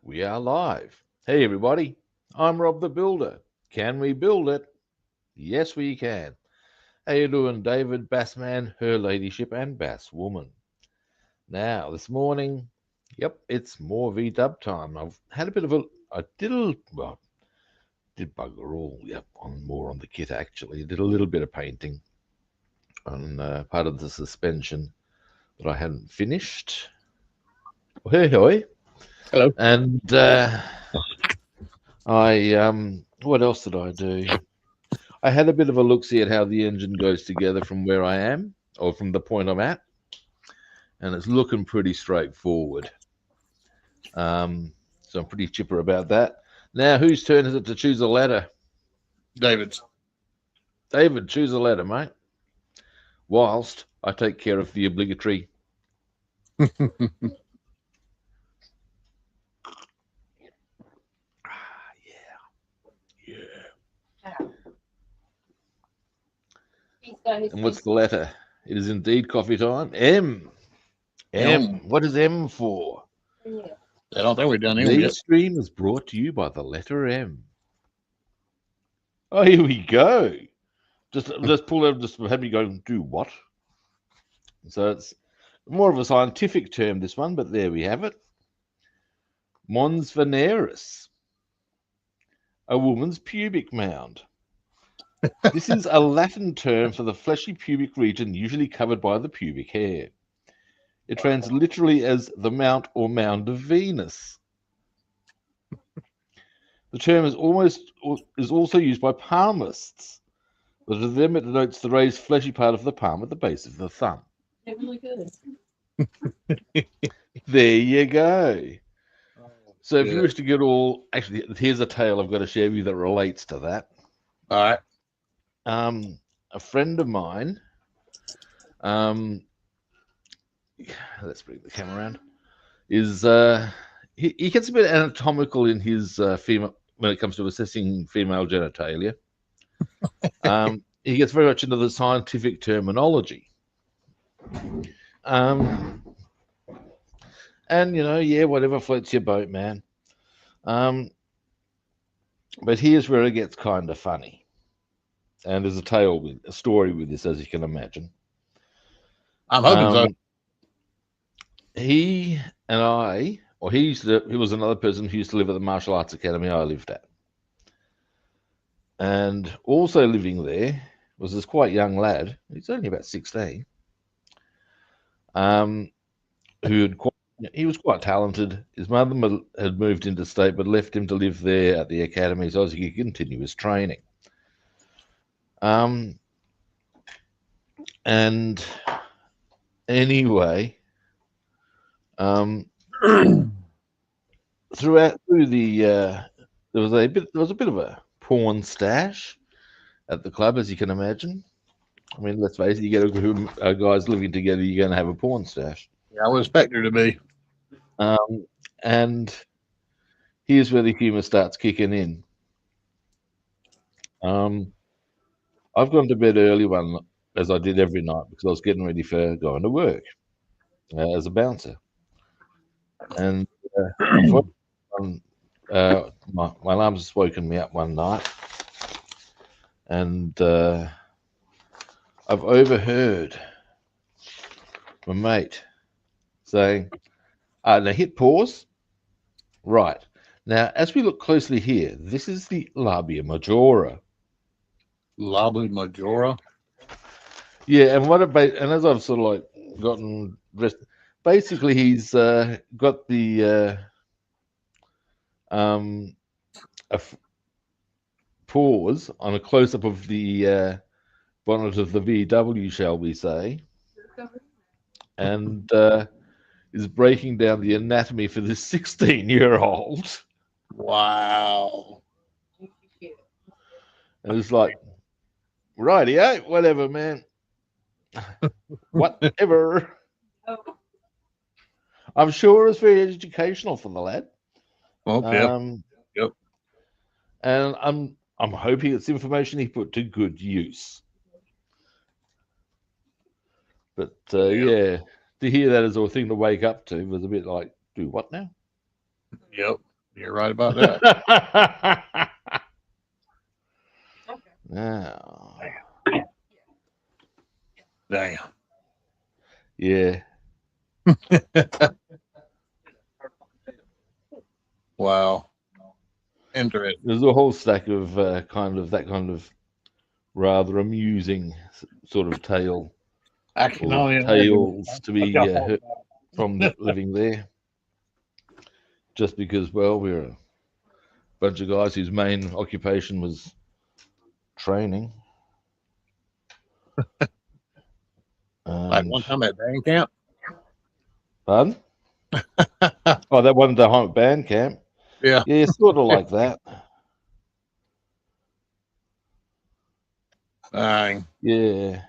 We are live. Hey, everybody. I'm Rob the Builder. Can we build it? Yes, we can. How you doing, David, Bassman, Her Ladyship, and Basswoman? Now, this morning, it's more VW time. I've had a bit of a, I did a, well, did bugger all, on the kit actually. Did a little bit of painting on part of the suspension that I hadn't finished. Hey, hoy. Hello. And what else did I do? I had a bit of a look see at how the engine goes together from where I am or from the point I'm at, and it's looking pretty straightforward. So I'm pretty chipper about that. Now, whose turn is it to choose a ladder? David's. David, choose a ladder, mate. Whilst I take care of the obligatory. And what's the letter? It is indeed coffee time. M. Yum. What is M for? I don't think we've done him The yet. stream is brought to you by the letter M. Oh, here we go. Just pull out, just have me go, do what? So it's more of a scientific term, this one, but there we have it. Mons veneris, a woman's pubic mound. This is a Latin term for the fleshy pubic region usually covered by the pubic hair. It translates literally as the mount or mound of Venus. The term is also used by palmists, but to them it denotes the raised fleshy part of the palm at the base of the thumb. Really good. There you go. So if you Yeah. wish to get actually, here's a tale I've got to share with you that relates to that. All right. A friend of mine, let's bring the camera around, is he gets a bit anatomical in his female when it comes to assessing female genitalia. He gets very much into the scientific terminology. And whatever floats your boat, man. But here's where it gets kind of funny. And there's a story with this, as you can imagine. I'm hoping so. He and I, or he was another person who used to live at the martial arts academy I lived at. And also living there was this quite young lad. He's only about 16. He was quite talented. His mother had moved interstate, but left him to live there at the academy so he could continue his training. And anyway, through the there was a bit of a porn stash at the club, as you can imagine. I mean, let's face it, you get a group of guys living together, you're going to have a porn stash. Yeah, I would expect there to be. And here's where the humour starts kicking in. I've gone to bed early as I did every night, because I was getting ready for going to work as a bouncer. And my alarm's just woken me up one night, and I've overheard my mate saying, now hit pause. Right. Now, as we look closely here, this is the labia majora. Labia majora? Yeah, and as I've sort of like gotten dressed, basically he's got the pause on a close-up of the bonnet of the VW, shall we say, and is breaking down the anatomy for this 16-year-old. Wow. And it's like, righty-o, whatever, man. Whatever. I'm sure it's very educational for the lad. Okay. Yep. And I'm hoping it's information he put to good use. But yeah, to hear that as a thing to wake up to was a bit like, do what now? Yep. You're right about that. Now, Damn. yeah, Wow. Interesting. there's a whole stack of that kind of rather amusing sort of tale I can or only imagine tales to what be y'all talking heard from that living there. Just because, well, we're a bunch of guys whose main occupation was training. like And one time at band camp. pardon? Oh, that one at the home band camp. Yeah. Yeah, sort of like that. Dang. Yeah.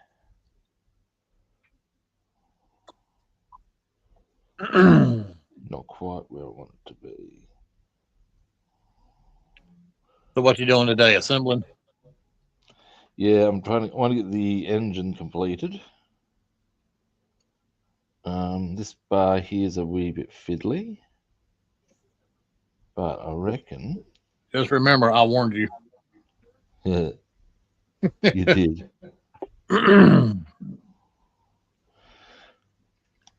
Not quite where I want it to be. So what you doing today? Assembling? Yeah, I want to get the engine completed. This bar here is a wee bit fiddly, but I reckon Just remember, I warned you. you did.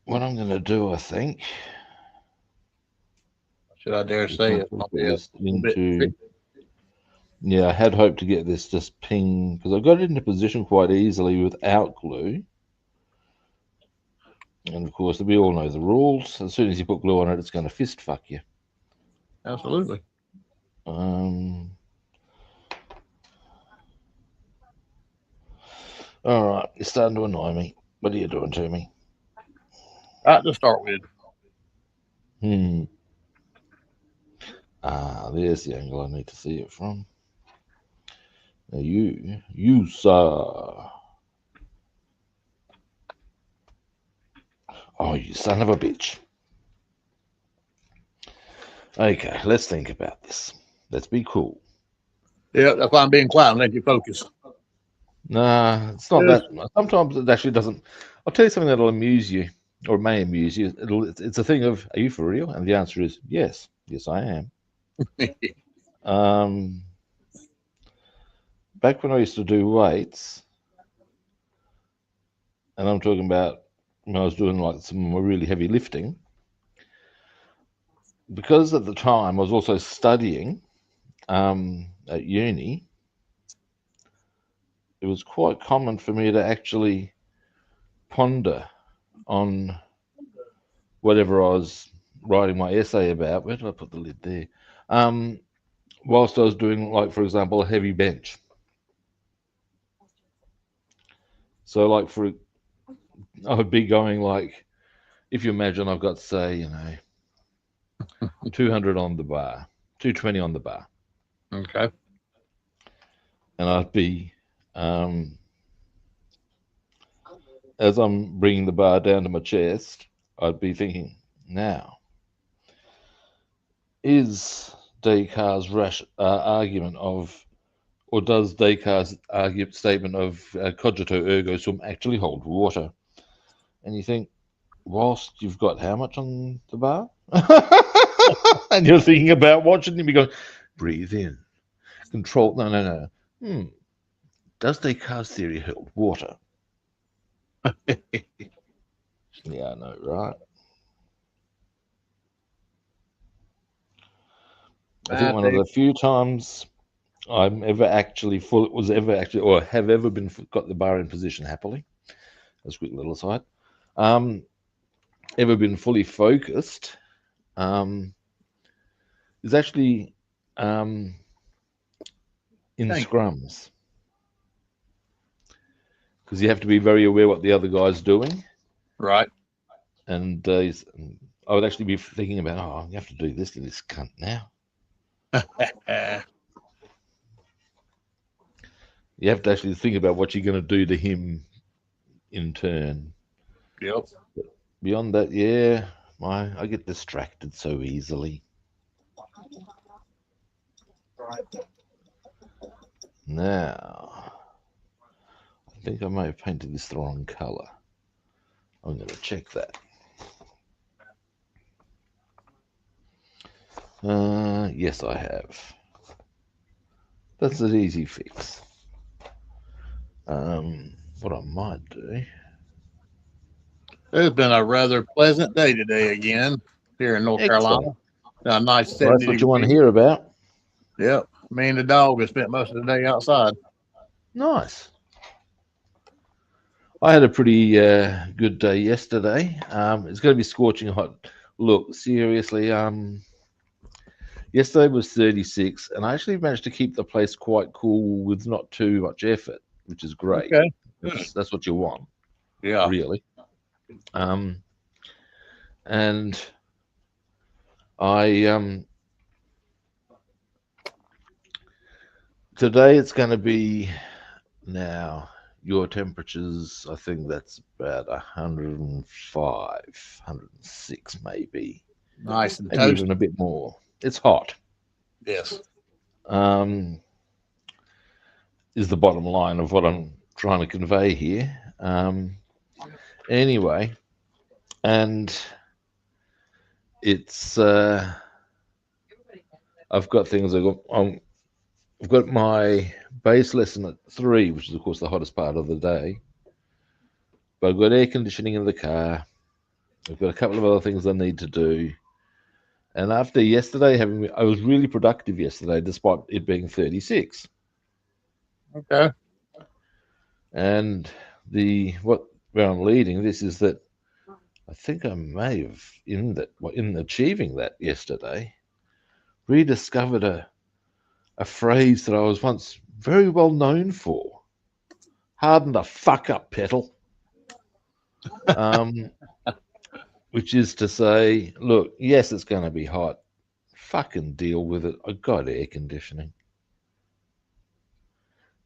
What I'm going to do, I think, Should I dare is say I'm it's gonna gonna put be a this little bit into. Yeah, I had hoped to get this just ping because I got it into position quite easily without glue. And of course, we all know the rules. As soon as you put glue on it, it's going to fist fuck you. absolutely. All right, you're starting to annoy me. What are you doing to me? Right to start with. There's the angle I need to see it from. Now you, sir. Oh, you son of a bitch. Okay, let's think about this. Let's be cool. Yeah, that's why I'm being quiet and let you focus. Nah, it's not Yes. that. Sometimes it actually doesn't. I'll tell you something that'll amuse you, or may amuse you. It's a thing of, are you for real? And the answer is yes. Yes, I am. Um, Back when I used to do weights, and I'm talking about when I was doing like some really heavy lifting, because at the time I was also studying at uni, it was quite common for me to actually ponder on whatever I was writing my essay about. Where did I put the lid there? Whilst I was doing, like, for example, a heavy bench. So, like, I would be going like, if you imagine I've got, say, 200 on the bar, 220 on the bar, Okay. and I'd be, um, as I'm bringing the bar down to my chest, I'd be thinking, now, is Descartes' rash argument of, or does Descartes' statement of cogito ergo sum actually hold water? And you think, whilst you've got how much on the bar? And you're thinking about watching him, you go, breathe in, control. No. Does Descartes' theory hold water? Yeah, I know, right? I think I one of think the few times I'm ever actually or have ever been got the bar in position happily. That's a quick little aside. Ever been fully focused is actually in thank you. scrums because you have to be very aware what the other guy's doing. Right. And I would actually be thinking about, oh, you have to do this to this cunt now. You have to actually think about what you're going to do to him in turn. Yep. But beyond that, yeah, I get distracted so easily. Now, I think I may have painted this the wrong color. I'm going to check that. Yes, I have. That's an easy fix. What I might do. It's been a rather pleasant day today again here in North Excellent. Carolina. A nice Well, 70 that's what you want to degrees. hear about. Yep. Me and the dog have spent most of the day outside. Nice. I had a pretty good day yesterday. It's going to be scorching hot. Look, seriously, yesterday was 36, and I actually managed to keep the place quite cool with not too much effort, which is great. Okay. Good. That's what you want, Yeah. really. And I today it's going to be now your temperatures. I think that's about 105, 106, Nice and maybe toasty. even a bit more. It's hot. Yes. Um, is the bottom line of what I'm trying to convey here. Anyway, and it's I've got things. I've got my bass lesson at 3, which is of course the hottest part of the day. But I've got air conditioning in the car. I've got a couple of other things I need to do. And after yesterday, I was really productive yesterday, despite it being 36. Okay. And where I'm leading this is that I think I may have in achieving that yesterday rediscovered a phrase that I was once very well known for. Harden the fuck up, pedal. Um, which is to say, look, yes, it's going to be hot. Fucking deal with it. I got air conditioning.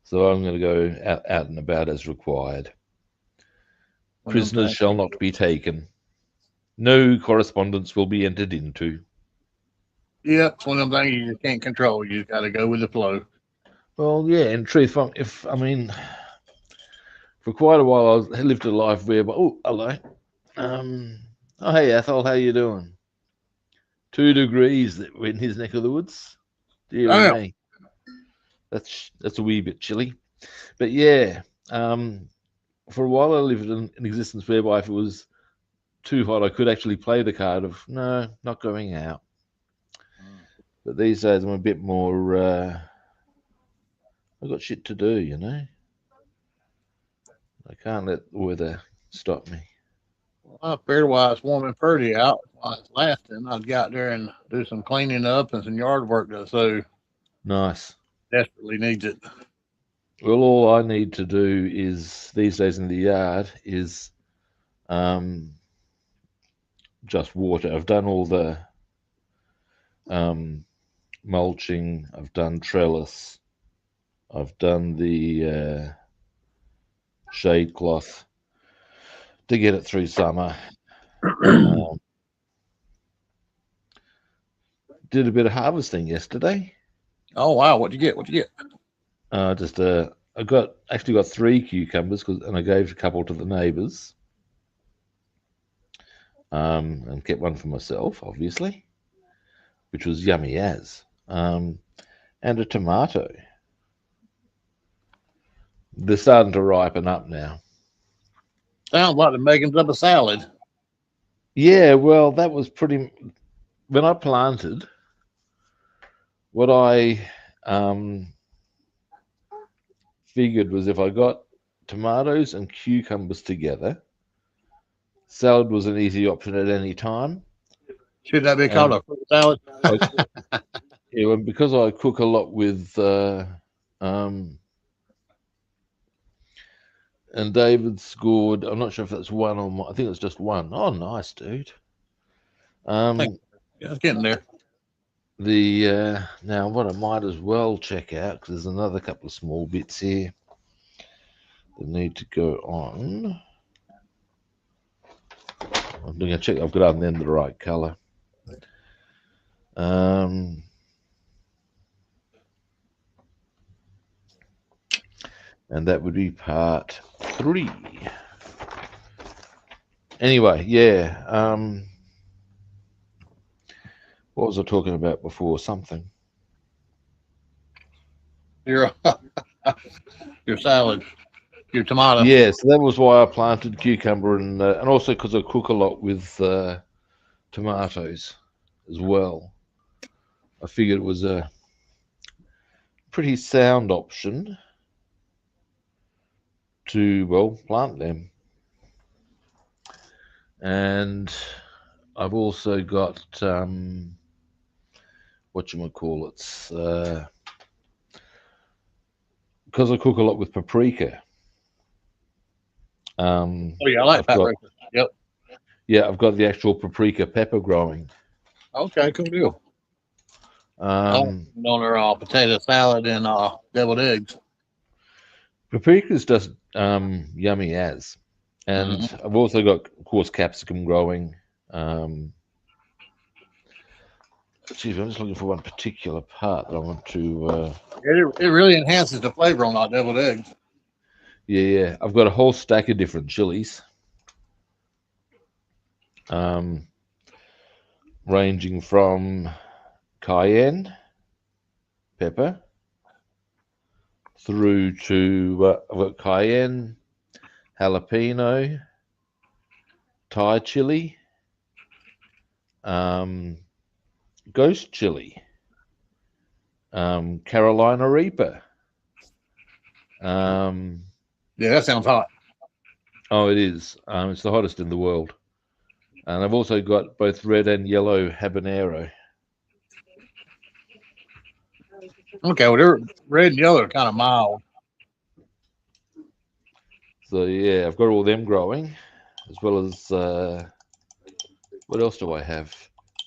So I'm going to go out and about as required. One of them Prisoners things. shall not be taken. No correspondence will be entered into. Yep. It's one of them things you just can't control. You just got to go with the flow. Well, yeah, in truth, I mean, for quite a while I lived a life where, oh, hello. Oh, hey, Ethel, how you doing? 2 degrees in his neck of the woods. Dear Damn. me. That's a wee bit chilly. But yeah, for a while I lived in an existence whereby if it was too hot, I could actually play the card of no, not going out. But these days I'm a bit more. I've got shit to do, you know. I can't let the weather stop me. Well, I figured while it's warm and pretty out, while it's lasting, I'd get out there and do some cleaning up and some yard work that so Nice. desperately needs it. Well, all I need to do is these days in the yard is um, just water. I've done all the mulching. I've done trellis. I've done the shade cloth to get it through summer. Did a bit of harvesting yesterday. Oh wow, what'd you get? What'd you get? I actually got 3 cucumbers and I gave a couple to the neighbours, and kept one for myself, obviously, which was yummy as, and a tomato. They're starting to ripen up now. Sounds like the makings of a salad. Yeah, well, that was when I planted. What I figured was if I got tomatoes and cucumbers together, salad was an easy option at any time. Should that be called And a fruit salad? yeah, and because I cook a lot with and David scored. I'm not sure if that's one or more. I think it's just one. Oh, nice, dude. Yeah, it's getting there. Now what I might as well check out because there's another couple of small bits here that need to go on. I'm going to check. I've got them in the right color. And that would be part 3. Anyway, yeah. What was I talking about before? Something. Your your salad, your tomato. Yeah, so that was why I planted cucumber and also because I cook a lot with tomatoes as well. I figured it was a pretty sound option to, well, plant them. And I've also got whatchamacallits, because I cook a lot with paprika. Oh yeah, I like I've got paprika. Yep. I've got the actual paprika pepper growing. Okay, cool deal. I like Um, it on their potato salad and deviled eggs. Paprika's just yummy as, and Hmm. I've also got, of course, capsicum growing. Um, Geez, I'm just looking for one particular part that I want to. It really enhances the flavor on that deviled eggs. Yeah, I've got a whole stack of different chilies, um, ranging from cayenne pepper through to I've got cayenne, jalapeno, Thai chili, um, ghost chili, Carolina Reaper. Um, Yeah, that sounds hot. oh, it is. It's the hottest in the world. And I've also got both red and yellow habanero. Okay, well they're red and yellow are kind of mild. So yeah, I've got all them growing, as well as what else do I have?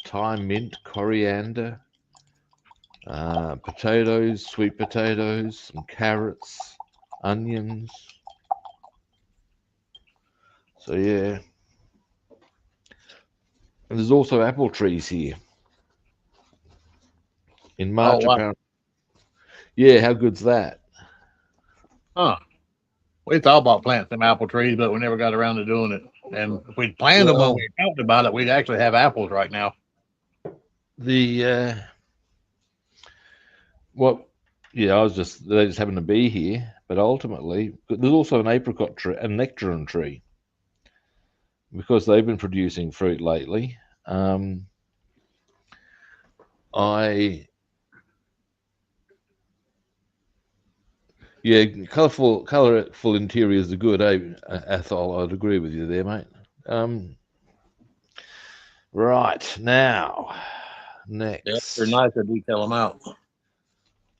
Thyme, mint, coriander, potatoes, sweet potatoes, some carrots, onions. So yeah, and there's also apple trees here. In Oh March, wow. apparently. Yeah, how good's that? Huh. We thought about planting some apple trees, but we never got around to doing it. And if we'd planned them when Well, we talked about it, we'd actually have apples right now. the what? Yeah, I was just they just happened to be here, but ultimately there's also an apricot tree, a nectarine tree, because they've been producing fruit lately. Um, I Yeah, colorful interiors are good, eh? Athol, I'd agree with you there, mate. Um, right now, Yeah, they're next nice to detail them out.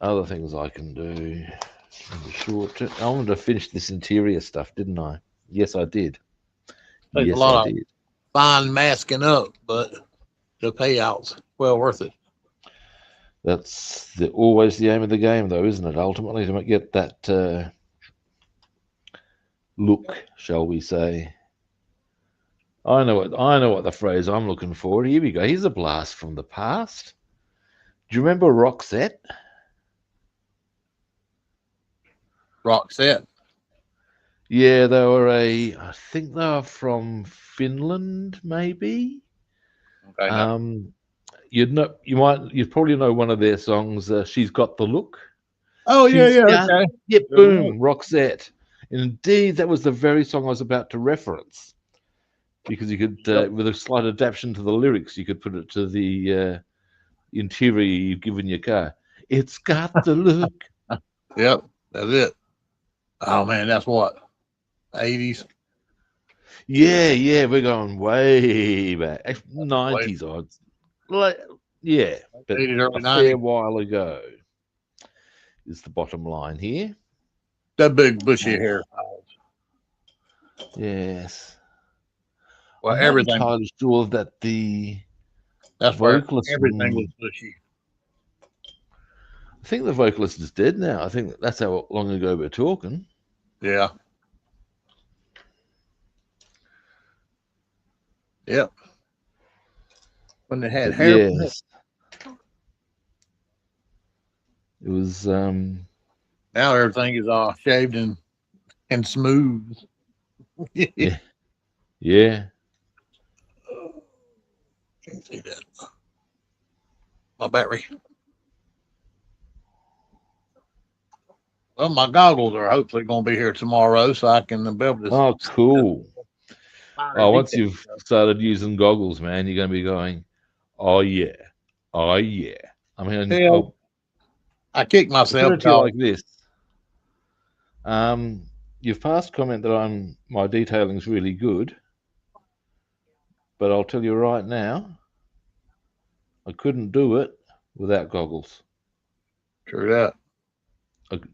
other things I can do. In the short term, I wanted to finish this interior stuff, didn't I? Yes, I did. Takes a Yes, I lot of did. fine masking up, but the payouts well worth it. That's always the aim of the game, though, isn't it? Ultimately, to get that look, shall we say? I know what the phrase I'm looking for. Here we go. Here's a blast from the past. Do you remember Roxette? Rock set. Yeah, I think they were from Finland, maybe. Okay, now. Um, you'd probably know one of their songs. She's got the look. Oh yeah, She's yeah, got, okay. yep, Good look. boom, Roxette. And indeed, that was the very song I was about to reference because you could, Yep. with a slight adaptation to the lyrics, you could put it to the interior you've given your car. It's got the look. Yep. That's it. Oh man, that's what 80s. Yeah, yeah, we're going way back. Late 90s odds. Like, yeah, but 80s, a early fair 90s. while ago is the bottom line here. That big bushy Uh, hair. yes. Well, I'm not everything. entirely sure that the That's where vocalist everything was from, bushy. I think the vocalist is dead now. I think that's how long ago we're talking. Yeah. Yep. When they had But hair. yes, it was, Now everything is all shaved and smooth. yeah, yeah. Can't see that. my battery. Well, my goggles are hopefully going to be here tomorrow, so I can be able to. Oh, cool. finer Oh, once details. you've started using goggles, man, you're going to be going, oh, yeah. Oh, yeah. I mean, Hell, I kick I'll put myself it to you because like this. You've passed comment that my detailing's really good, but I'll tell you right now, I couldn't do it without goggles. true that.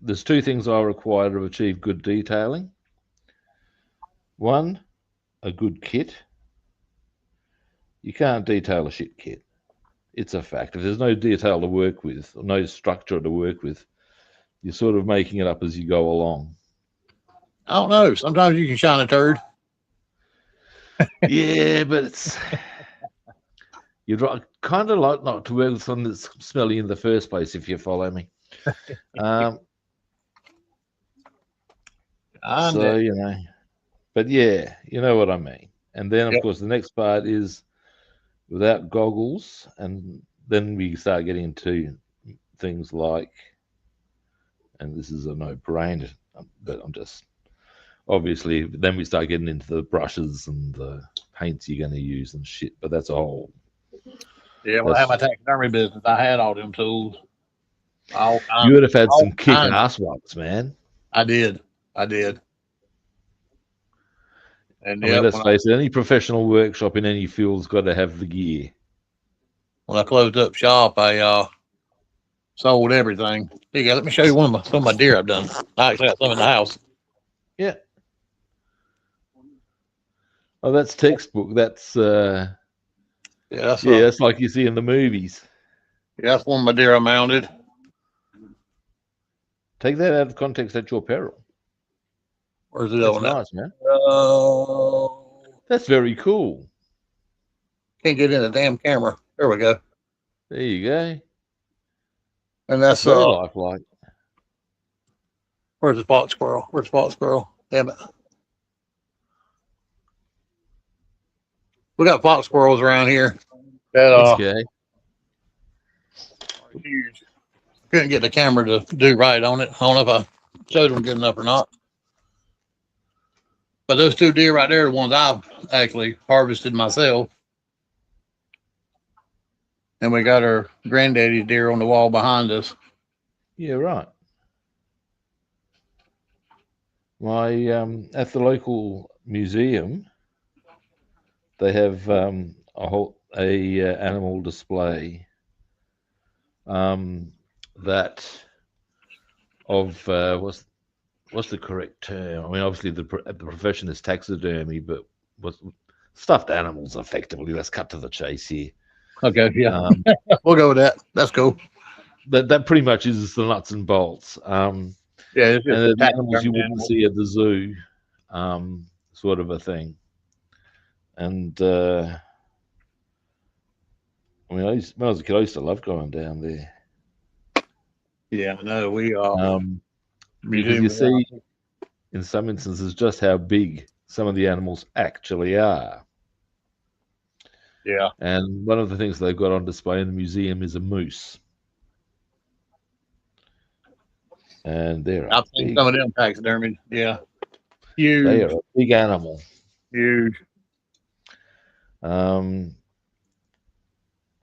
There's two things I require to achieve good detailing. One, a good kit. You can't detail a shit kit. It's a fact. If there's no detail to work with, or no structure to work with, you're sort of making it up as you go along. I don't know. Sometimes you can shine a turd. Yeah, but you'd kind of like not to work with something that's smelly in the first place, if you follow me. So, but yeah, you know what I mean. And then, of Yep. course, the next part is without goggles, and then we start getting into things like, and this is a no-brainer, but I'm just obviously then we start getting into the brushes and the paints you're going to use and shit. But that's a whole. Yeah, when I had my taxidermy business, I had all them tools. All kinds. You would have had All some kinds. kick-ass ones, man. I did. And I mean, yeah, let's face it, any professional workshop in any field's got to have the gear. when I closed up shop, I sold everything. Here you go. Let me show you some of my deer I've done. I actually got some in the house. Yeah. Oh, that's textbook. That's that's like you see in the movies. Yeah, that's one of my deer I mounted. Take that out of context at your peril. Where's it That's on nice, man. That's very cool. Can't get in the damn camera. There we go. There you go. And that's very lifelike. Where's the fox squirrel? Damn it. We got fox squirrels around here. That Okay. huge. Couldn't get the camera to do right on it. I don't know if I showed them good enough or not. But those two deer right there are the ones I've actually harvested myself. And we got our granddaddy's deer on the wall behind us. Yeah, right. My at the local museum, they have a whole animal display that of what's the correct term? I mean, obviously the profession is taxidermy, but what's stuffed animals effectively. Let's cut to the chase here. Okay, yeah, we'll go with that. That's cool. That pretty much is the nuts and bolts. Yeah, it's just and the animals you wouldn't see at the zoo, sort of a thing. And I mean, when I was a kid, I used to love going down there. Yeah, no, we because you see, in some instances, just how big some of the animals actually are. Yeah. And one of the things they've got on display in the museum is a moose. And I've seen some of them taxidermy. Yeah. Huge. They are a big animal. Huge. And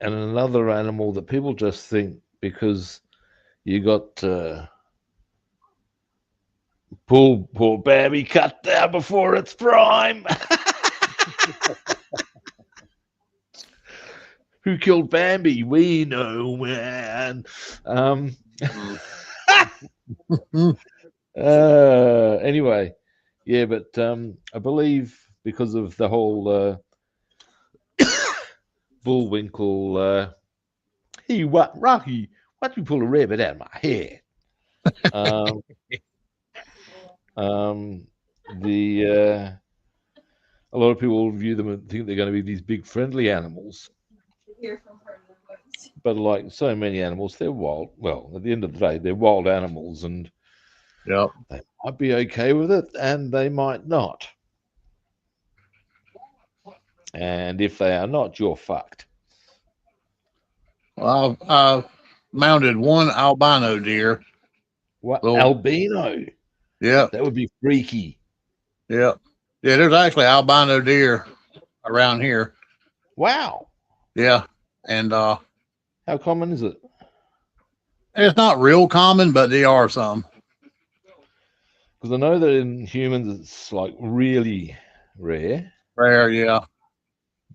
another animal that people just think because you got poor Bambi cut down before its prime. Who killed Bambi? We know, man. Anyway, yeah, but I believe because of the whole Bullwinkle, hey, what, Rocky? Why'd you pull a rabbit out of my head? A lot of people view them and think they're going to be these big friendly animals. But like so many animals, they're wild. Well, at the end of the day, they're wild animals, and they might be okay with it, and they might not. And if they are not, you're fucked. Well, I've mounted one albino deer. What Little, albino? yeah, That would be freaky. yeah, yeah. There's actually albino deer around here. Wow. Yeah, and How common is it? it's not real common, but they are some. Because I know that in humans it's like really rare. Rare, yeah.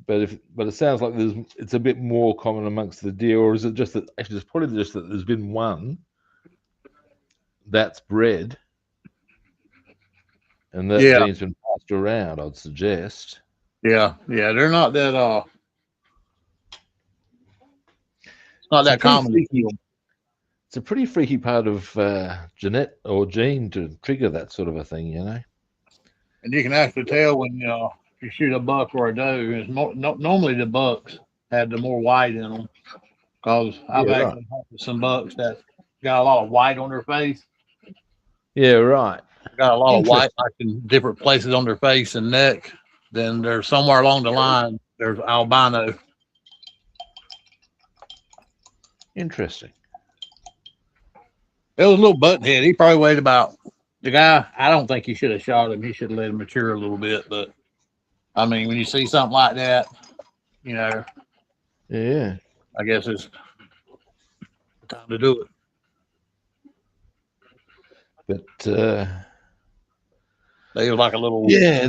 But it sounds like it's a bit more common amongst the deer, or is it just that actually it's probably just that there's been one that's bred and that Yeah, gene's been passed around, I'd suggest. yeah, yeah. They're not that it's not It's a that pretty common to freaky kill. it's a pretty freaky part of genet or gene to trigger that sort of a thing, you know. And you can actually tell when you shoot a buck or a doe. It's normally the bucks have the more white in them. Because I've Yeah, right. actually hunted some bucks that got a lot of white on their face. Yeah, right. Got a lot of white Interesting. like in different places on their face and neck. Then there's somewhere along the line there's albino. Interesting. It was a little buttonhead. He probably weighed about the guy. I don't think he should have shot him. He should have let him mature a little bit. But I mean, when you see something like that, you know, Yeah. I guess it's time to do it. But They was like a little yeah,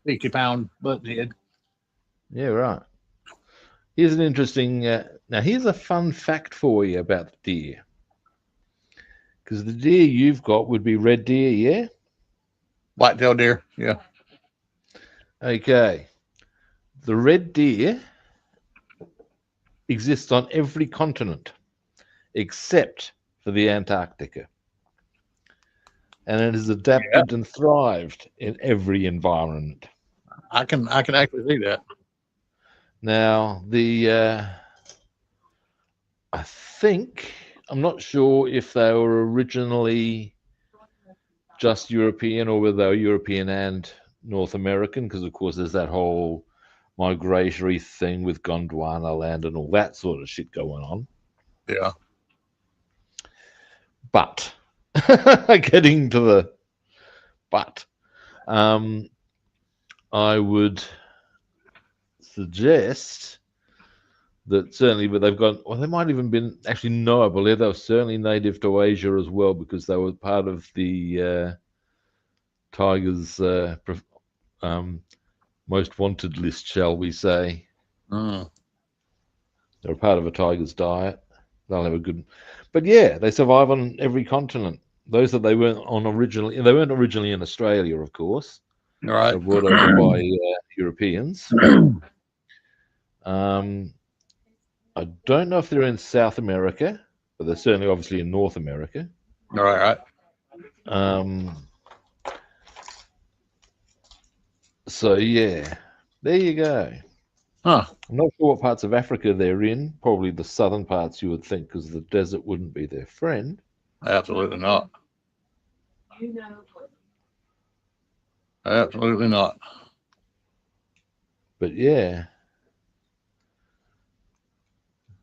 60-pound buttonhead. yeah, right. Here's an interesting. Now, here's a fun fact for you about the deer. Because the deer you've got would be red deer, yeah? White-tailed deer. Yeah. Okay. The red deer exists on every continent except for the Antarctica. And it has adapted and thrived in every environment. I can actually see that. Now, I think, I'm not sure if they were originally just European or whether they were European and North American, because of course there's that whole migratory thing with Gondwana land and all that sort of shit going on. Yeah. But getting to the but, I would suggest that certainly, but they've got, well, they might even been, actually, no, I believe they were certainly native to Asia as well, because they were part of the Tiger's most wanted list, shall we say. Mm. They're a part of a tiger's diet. They'll have a good, but yeah, they survive on every continent. Those that they weren't originally in Australia, of course. All right. They were brought over by Europeans. I don't know if they're in South America, but they're certainly obviously in North America. All right. So yeah, there you go. Huh. I'm not sure what parts of Africa they're in. Probably the southern parts, you would think, because the desert wouldn't be their friend. Absolutely not. Absolutely not. But yeah,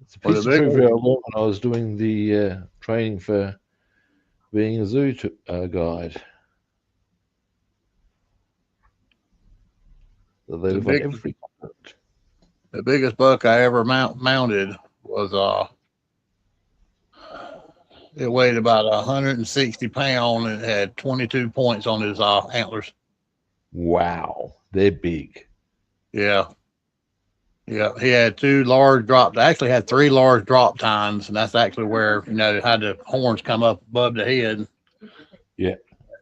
it's a Well, piece the of big trivia I learned when I was doing the training for being a zoo guide. That they live on every continent. The biggest buck I ever mounted was it weighed about 160 pounds and it had 22 points on his antlers. Wow, they're big. Yeah. Yeah, he had two large drops. Actually, had three large drop tines, and that's actually where had the horns come up above the head. Yeah,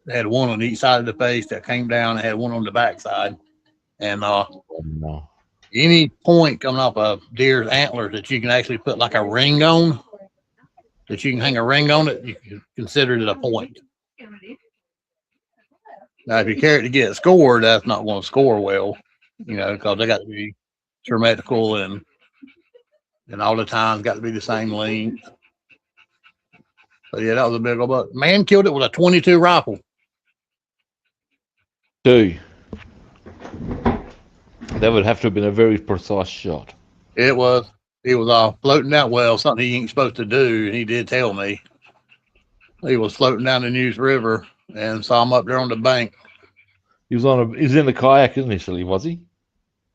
they had one on each side of the face that came down, and had one on the backside. And no. any point coming off a deer's antlers that you can actually put like a ring on, that you can hang a ring on it, you can consider it a point. Now, if you carry it to get it scored, that's not going to score well, because they got to be symmetrical and all the times got to be the same length. But yeah, that was a big old buck. Man killed it with a 22 rifle. That would have to have been a very precise shot. It was. he was floating down. Well, something he ain't supposed to do, and he did tell me. He was floating down the News River and saw him up there on the bank. He was in the kayak initially, was he?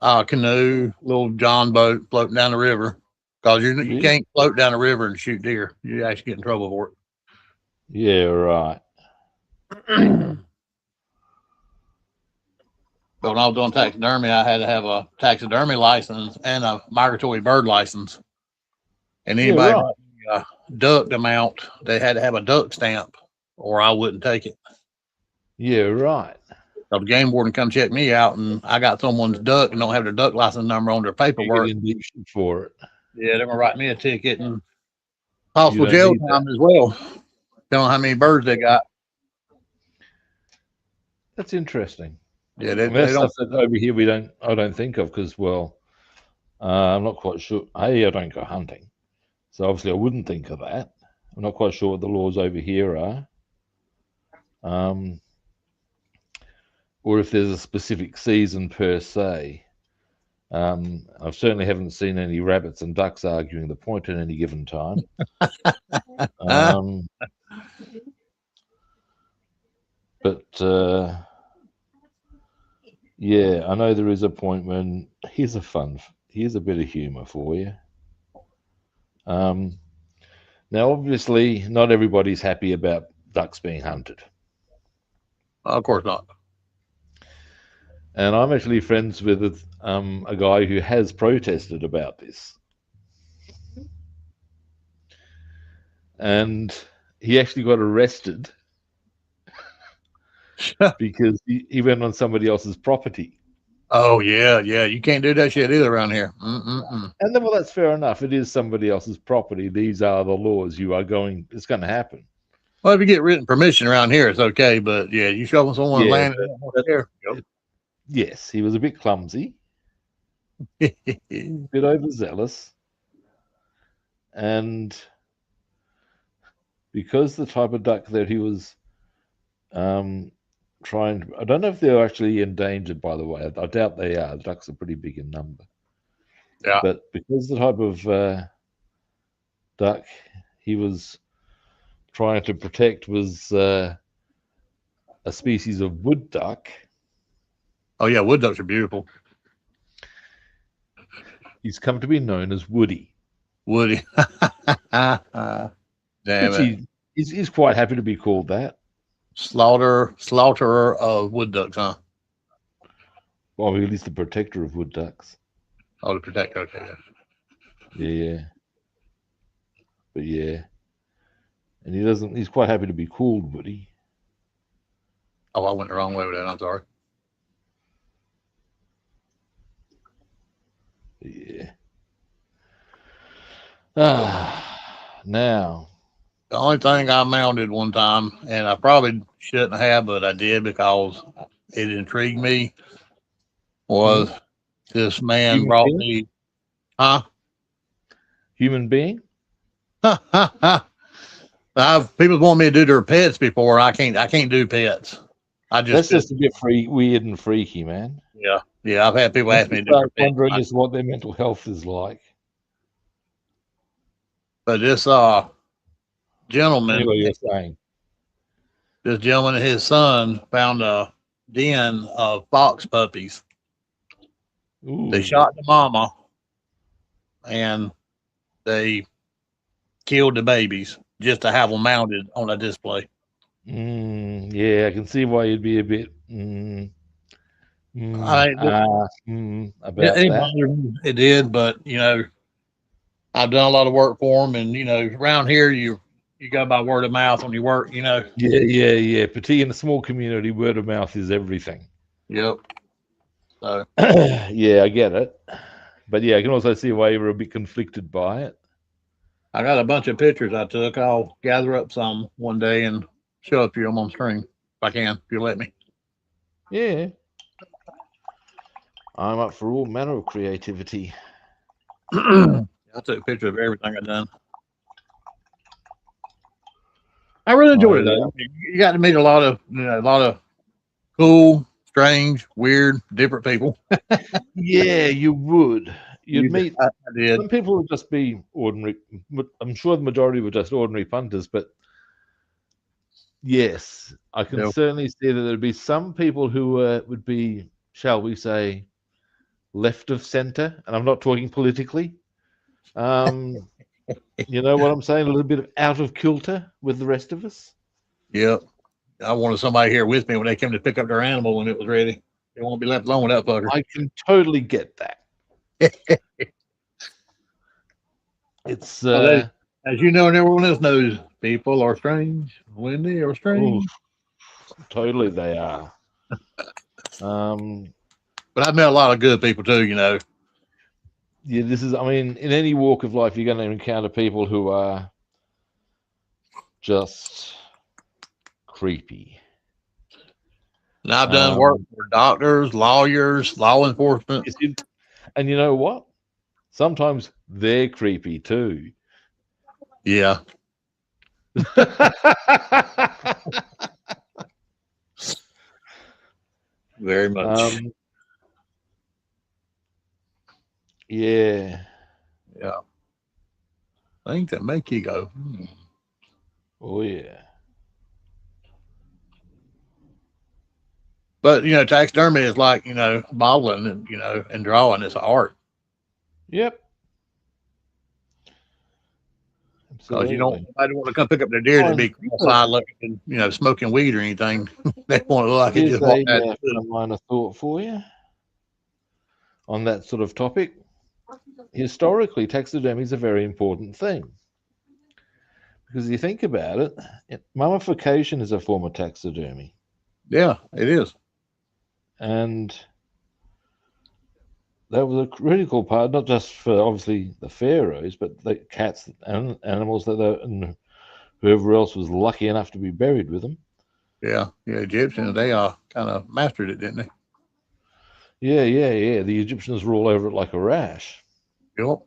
Canoe, little John boat floating down the river. Because you Really? can't float down the river and shoot deer. You actually get in trouble for it. Yeah, right. But when I was doing taxidermy, I had to have a taxidermy license and a migratory bird license. And anybody right. brought me a duck to mount, they had to have a duck stamp, or I wouldn't take it. Yeah, right. So the game warden come check me out, and I got someone's duck and don't have their duck license number on their You paperwork. get indicted for it. Yeah, they're gonna write me a ticket and You possible don't jail need time as well. Depending on how many birds they got. That's interesting. Yeah, That's they don't. stuff that over here I don't think of because, well, I'm not quite sure. I don't go hunting, so obviously I wouldn't think of that. I'm not quite sure what the laws over here are, or if there's a specific season per se. I certainly haven't seen any rabbits and ducks arguing the point at any given time. But yeah, I know there is a point when here's a bit of humor for you. Now, obviously, not everybody's happy about ducks being hunted. Of course not. And I'm actually friends with a guy who has protested about this. And he actually got arrested because he went on somebody else's property. Oh, yeah. You can't do that shit either around here. Mm-mm-mm. And then, well, that's fair enough. It is somebody else's property. These are the laws. It's going to happen. Well, if you get written permission around here, it's okay. But yeah, you show someone land. Yes, he was a bit clumsy, a bit overzealous. And because the type of duck that he was I don't know if they're actually endangered, by the way. I doubt they are. The ducks are pretty big in number. Yeah. But because the type of duck he was trying to protect was a species of wood duck. Oh, yeah. Wood ducks are beautiful. He's come to be known as Woody. Woody. Damn it. He's quite happy to be called that. Slaughterer of wood ducks, huh? Well, he's the protector of wood ducks. Oh, the protector. Okay. Yeah. But yeah. And he's quite happy to be called Woody. Oh, I went the wrong way with that. I'm sorry. Yeah. Now. The only thing I mounted one time, and I probably shouldn't have, but I did because it intrigued me, was this man brought me, Human being? People want me to do their pets before. I can't do pets. That's just a bit weird and freaky, man. Yeah. I've had people ask me to do their pets. Wondering is what their mental health is like. But this gentleman, this gentleman and his son found a den of fox puppies. Ooh. They shot the mama and they killed the babies just to have them mounted on a display. Yeah, I can see why you'd be a bit about that. It did, but I've done a lot of work for them, and around here you go by word of mouth when you work. Yeah. Particularly in a small community, word of mouth is everything. Yep. So yeah, I get it, but yeah, I can also see why you were a bit conflicted by it. I got a bunch of pictures I took. I'll gather up some one day and show it to you on screen if I can, if you let me. Yeah. I'm up for all manner of creativity. I took a picture of everything I've done. I really enjoyed it. Though. You got to meet a lot of cool, strange, weird, different people. Yeah, you would. you'd meet I did. some people would just be ordinary. I'm sure the majority were just ordinary punters, but yes, I can Yeah. certainly see that there'd be some people who would be, shall we say, left of center, and I'm not talking politically. You know what I'm saying? A little bit of out of kilter with the rest of us. Yep. I wanted somebody here with me when they came to pick up their animal when it was ready. They won't be left alone with that fucker. I can totally get that. It's Well, as you know, and everyone else knows, people are strange when they are oh, strange. totally they are. But I've met a lot of good people too, you know. Yeah, this is. I mean, in any walk of life, you're going to encounter people who are just creepy. And I've done work for doctors, lawyers, law enforcement. And you know what? Sometimes they're creepy too. Yeah. Very much. Yeah. Yeah. Things that make you go, Oh yeah. But you know, taxidermy is like, you know, modeling and you know, and drawing. It's an art. Yep. Because you don't Absolutely. nobody want to come pick up their deer to be cross-eyed looking, you know, smoking weed or anything. They want to look like it Here's just a walked out. friend of mine a thought for you on that sort of topic. Historically, taxidermy is a very important thing because you think about it, mummification is a form of taxidermy, Yeah, it is. and that was a critical part, not just for obviously the pharaohs, but the cats and animals that and whoever else was lucky enough to be buried with them. Yeah, yeah. Egyptians, they kind of mastered it, didn't they? Yeah. The Egyptians were all over it like a rash. Yep.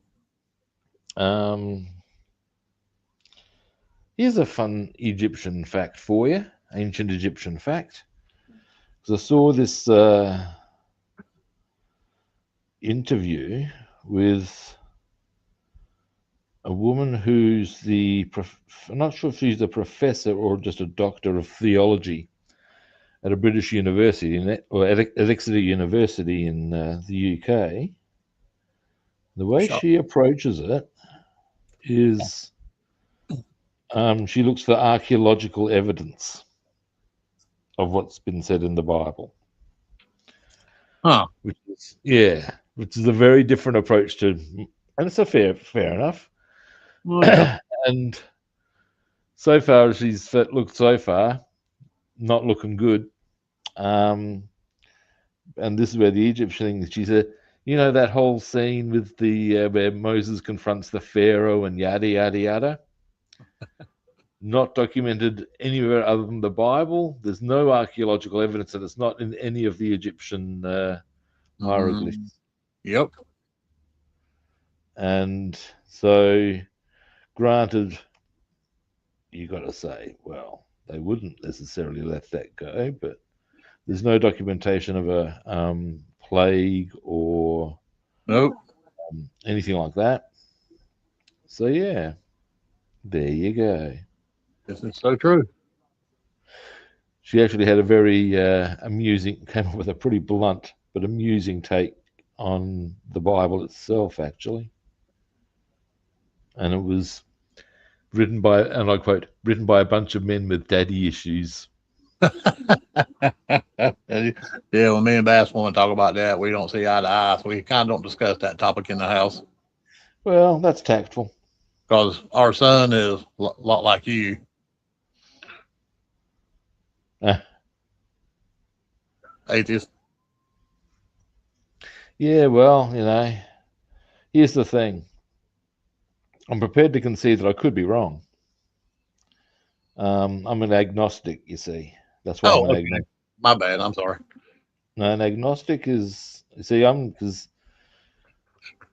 Here's a fun Egyptian fact for you, ancient Egyptian fact. Because I saw this interview with a woman who's I'm not sure if she's a professor or just a doctor of theology at a British university, or at Exeter University in the UK. The way she approaches it is she looks for archaeological evidence of what's been said in the Bible. Huh. Which is a very different approach to, and it's a fair enough. Well, yeah. And so far as she's looked so far, not looking good. And this is where the Egyptian thing, she said, you know, that whole scene with the where Moses confronts the Pharaoh and yada yada yada. Not documented anywhere other than the Bible. There's no archaeological evidence that it's not in any of the Egyptian hieroglyphs. Yep. And so, granted, you got to say, well, they wouldn't necessarily let that go, but there's no documentation of a plague or Nope. anything like that. So yeah, there you go. This is so true. She actually had a very came up with a pretty blunt but amusing take on the Bible itself, actually. And it was written by, and I quote, written by a bunch of men with daddy issues. Yeah, when me and Bassman talk about that, we don't see eye to eye. So we kind of don't discuss that topic in the house. Well, that's tactful. Because our son is a lot like you. Atheist. Yeah, well, you know, here's the thing. I'm prepared to concede that I could be wrong. I'm an agnostic, you see. That's why I'm an agnostic. My bad. I'm sorry. No, an agnostic is, you see, because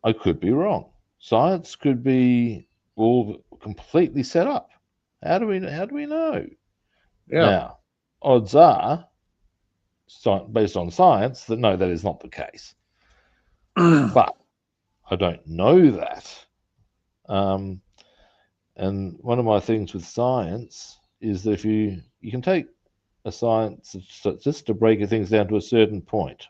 I could be wrong. Science could be all completely set up. How do we know? Yeah. Now, odds are, based on science, that no, that is not the case. But I don't know that. And one of my things with science is that if you can take a science just to break things down to a certain point.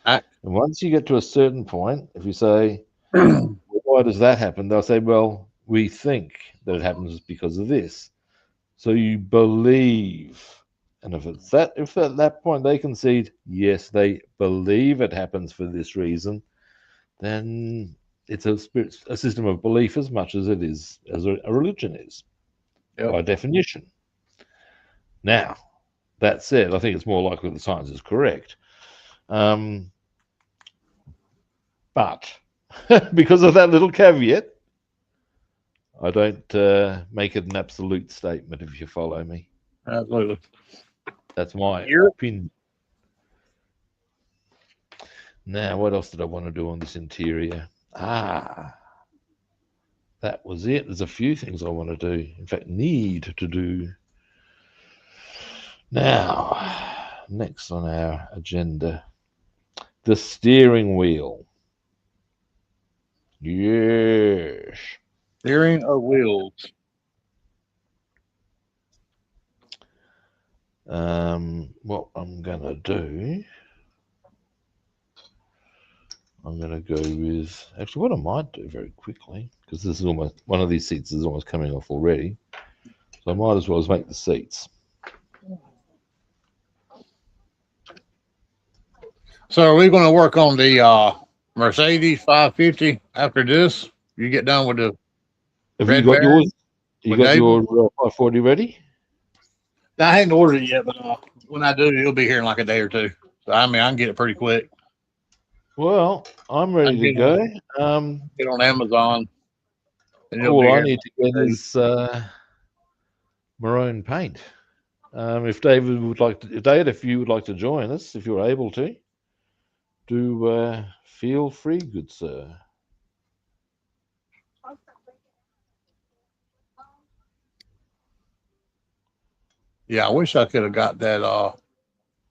I- And once you get to a certain point, if you say, well, why does that happen? They'll say, well, we think that it happens because of this. So you believe. And if at that point they concede, yes, they believe it happens for this reason, then it's a system of belief as much as it is as a religion is, by definition. Now, that said, I think it's more likely the science is correct. But because of that little caveat, I don't make it an absolute statement, if you follow me. Absolutely. That's my opinion. Now, what else did I want to do on this interior? That was it. There's a few things I want to do. In fact, need to do. Now, next on our agenda, the steering wheel. Yes. Steering of wheels. What I'm going to do, I'm going to go with, actually what I might do very quickly, because this is almost, one of these seats is almost coming off already. So I might as well make the seats. So are we going to work on the Mercedes 550 after this? You get done with the Have Red you got Baron yours? You with got David? your 540 ready? I hadn't ordered it yet, but when I do, it'll be here in like a day or two. So I mean, I can get it pretty quick. Well, I'm ready to go. Get on Amazon. And All I need to get is maroon paint. If David would like to, David, if you would like to join us, if you're able to, do feel free, good sir. Yeah, I wish I could have got that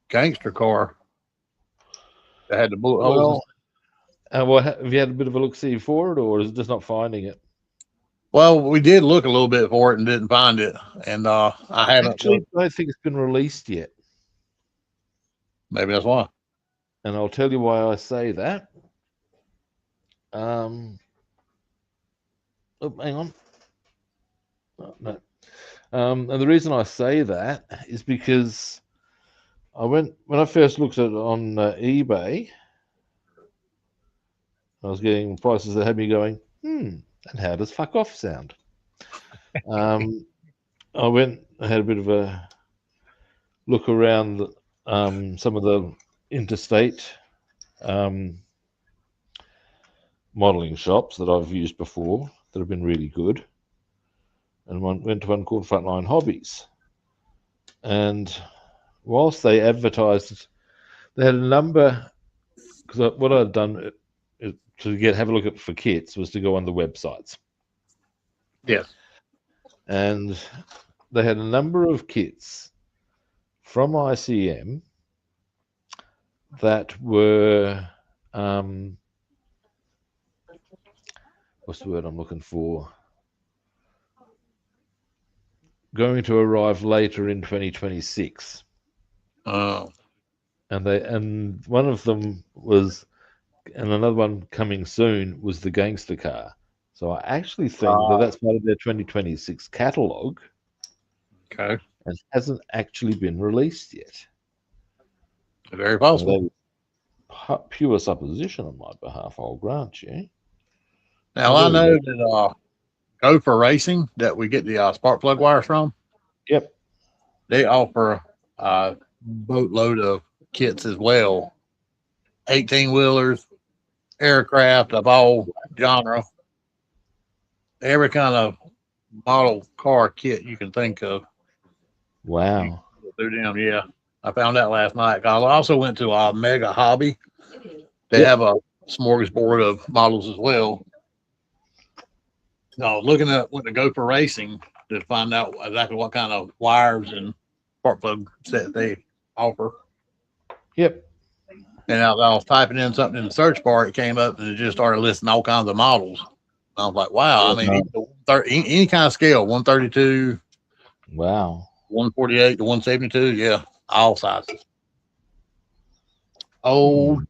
gangster car that had the bullet holes. Well, have you had a bit of a look-see for it, or is it just not finding it? Well, we did look a little bit for it and didn't find it, and I haven't. Actually, I don't think it's been released yet. Maybe that's why. And I'll tell you why I say that. Oh, hang on. No. And the reason I say that is because when I first looked at it on eBay, I was getting prices that had me going, and how does fuck off sound? I had a bit of a look around some of the interstate modeling shops that I've used before that have been really good. And went to one called Frontline Hobbies. And whilst they advertised, they had a number, because what I'd done to have a look at for kits was to go on the websites. Yes. And they had a number of kits from ICM that were, what's the word I'm looking for? Going to arrive later in 2026. Oh. And one of them was, and another one coming soon was the gangster car. So I actually think that that's part of their 2026 catalog. Okay. And hasn't actually been released yet. Very possible. So pure supposition on my behalf, I'll grant you. Now I know that Gopher Racing that we get the spark plug wires from. Yep. They offer a boatload of kits as well. 18-wheelers, aircraft of all genre. Every kind of model car kit you can think of. Wow. Through them, yeah. I found out last night. I also went to Mega Hobby. They have a smorgasbord of models as well. So looking at what to go for racing to find out exactly what kind of wires and spark plug set they offer. Yep. And I was typing in something in the search bar, it came up and it just started listing all kinds of models. I was like, wow. I mean, any kind of scale, 132, Wow. 148 to 172, yeah, all sizes. Old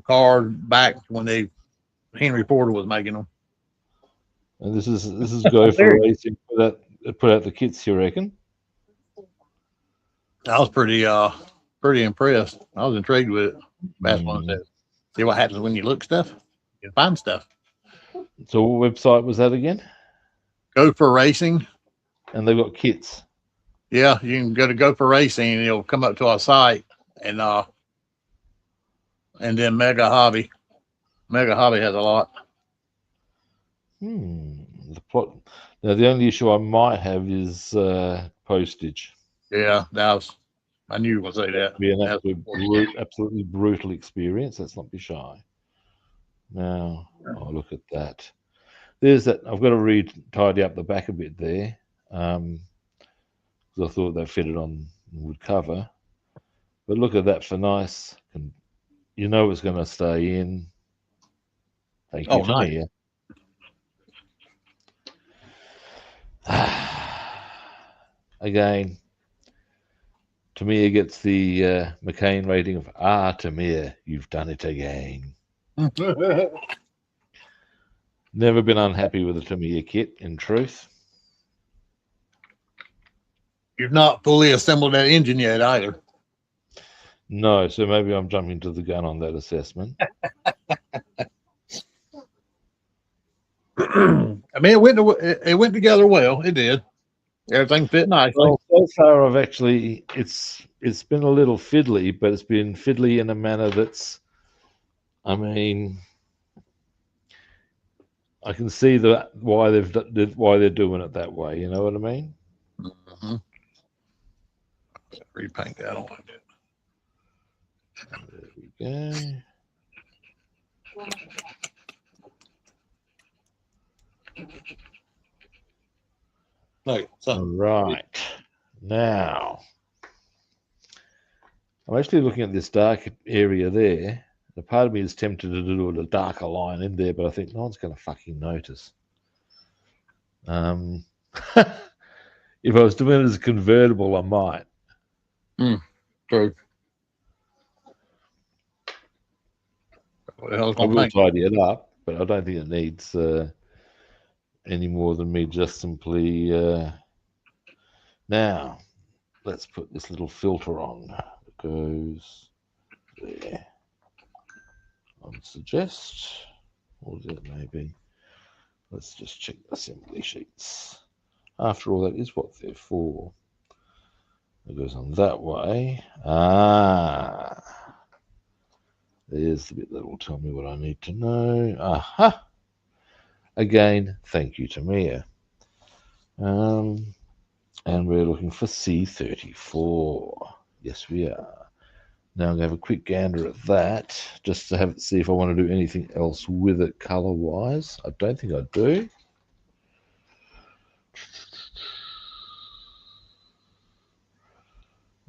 cars back when Henry Porter was making them. And this is go for racing. Put out the kits, you reckon? I was pretty impressed. I was intrigued with it. Bassman says, see what happens when you look stuff, you find stuff. So what website was that again? Go for Racing. And they've got kits. Yeah, you can go for Racing and it'll come up to our site and then Mega Hobby. Mega Hobby has a lot. The plot. Now the only issue I might have is postage. Yeah, I knew you were going to say that. Be an absolutely brutal experience. Let's not be shy. Now, oh, look at that. There's that. I've got to tidy up the back a bit there. Because I thought that fitted on wood cover. But look at that for nice. You know it's going to stay in. Thank you, Tamiya. Again, Tamiya gets the McCain rating of Tamiya, you've done it again. Never been unhappy with a Tamiya kit, in truth. You've not fully assembled that engine yet either. No, so maybe I'm jumping to the gun on that assessment. I mean, it went together well. It did. Everything fit nicely. Well, so far, it's been a little fiddly, but it's been fiddly in a manner that's, I mean, I can see why they're doing it that way. You know what I mean? Mm-hmm. Repaint that on it. There we go. Right. Now, I'm actually looking at this dark area there. The part of me is tempted to do a darker line in there, but I think no one's going to fucking notice. If I was doing it as a convertible, I might. True. I will tidy it up, but I don't think it needs any more than me just simply. Now, let's put this little filter on. It goes there. I would suggest, or that maybe. Let's just check the assembly sheets. After all, that is what they're for. It goes on that way. There's the bit that will tell me what I need to know. Aha! Again, thank you, Tamiya. And we're looking for C34. Yes, we are. Now I'm going to have a quick gander at that, just to see if I want to do anything else with it color-wise. I don't think I do.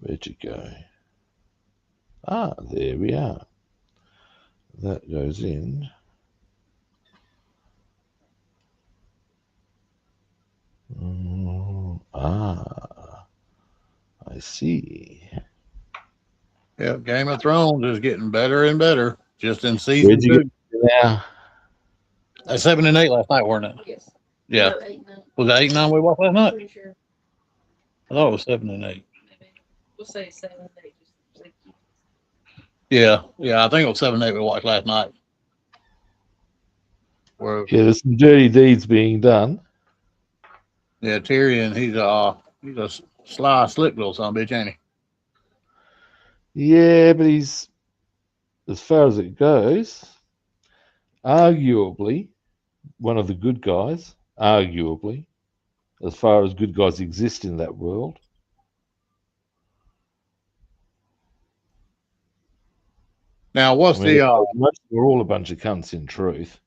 Where'd you go? There we are. That goes in. I see. Yeah, Game of Thrones is getting better and better. Just in season 2. Yeah. 7 and 8 last night, weren't it? Yes. Yeah. No, Was it 8 and 9 we watched last night? pretty sure. I thought it was 7 and 8. Maybe. We'll say 7 and 8. Yeah, I think it was 7 and 8 we watched last night. Yeah, there's some dirty deeds being done. Yeah, Tyrion, he's a sly, slick little son of a bitch, ain't he? Yeah, but he's, as far as it goes, arguably one of the good guys. Arguably, as far as good guys exist in that world. Now, what's we're all a bunch of cunts in truth.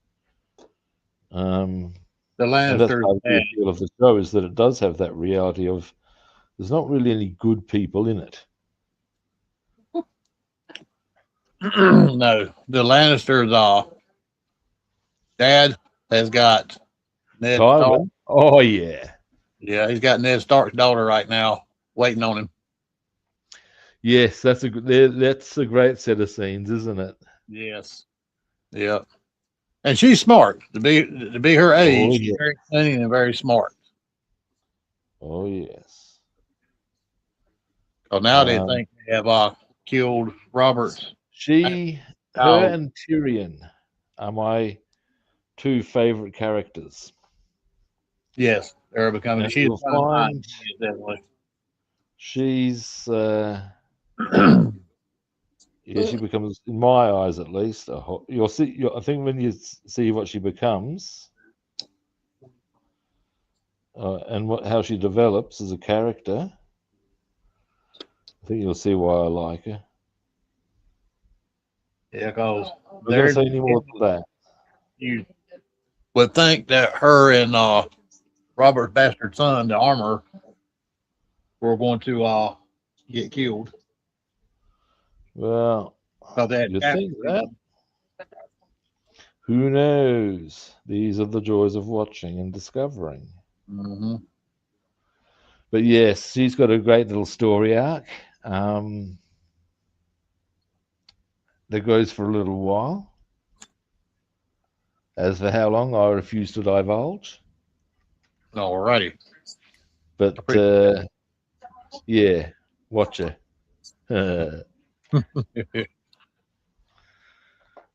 The Lannisters. The appeal of the show is that it does have that reality of there's not really any good people in it. No, the Lannisters. Dad has got Ned Stark. Tywin. Oh yeah. Yeah, he's got Ned Stark's daughter right now waiting on him. Yes, that's a great set of scenes, isn't it? Yes. Yeah. And she's smart to be her age. Oh She's yeah. very cunning and very smart. Oh yes. So now they Um, think they have killed Robert's her child. and Tyrion are my two favorite characters. Yes, they're becoming. And She's you'll becoming mine. find Definitely. she's yeah, she becomes, in my eyes at least, you'll see. I think when you see what she becomes and how she develops as a character, I think you'll see why I like her. Yeah, because We're going to say any more than that. you would think that her and Robert's bastard son, the armor, were going to get killed. Well, That you think that? Who knows? These are the joys of watching and discovering. Mm-hmm. But yes, she's got a great little story arc that goes for a little while. As for how long, I refuse to divulge. Alrighty. But yeah, watch her.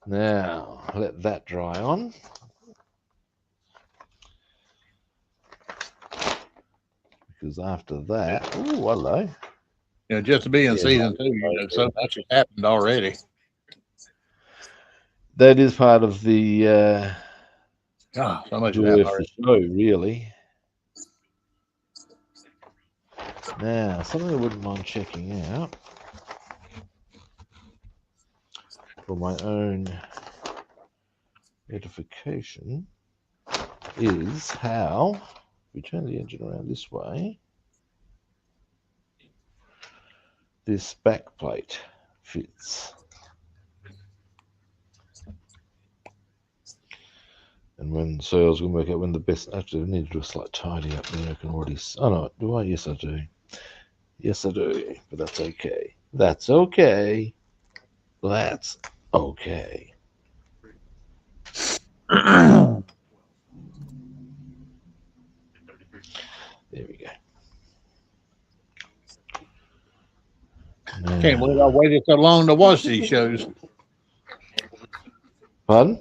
Now, let that dry on. Because after that, oh, hello. Just to be in Yeah, season 2, so much has happened already. that is part of the So much has joy happened of the already. show, really. Now, something I wouldn't mind checking out for my own edification is how we turn the engine around this way. This back plate fits. And when, so I was going to work out when the best, actually I need to do a slight tidy up there. I can already, oh no, do I? Yes, I do. Yes, I do, but that's okay. That's okay. That's okay. There we go. Can't believe I waited so long to watch these shows. Pardon?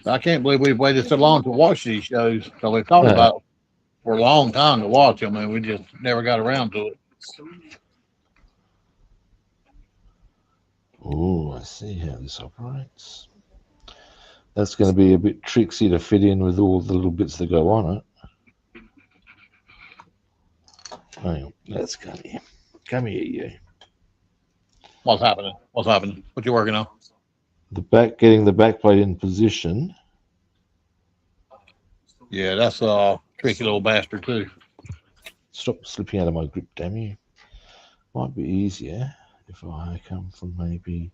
I can't believe we've waited so long to watch these shows. So we've talked about it for a long time to watch them, and we just never got around to it. Oh, I see how this operates. That's going to be a bit tricksy to fit in with all the little bits that go on it. Hang on, let's come here. Come here, you. What's happening? What's happening? What you working on? Getting the back plate in position. Yeah, that's a tricky little bastard too. Stop slipping out of my grip, damn you. Might be easier if I come from maybe.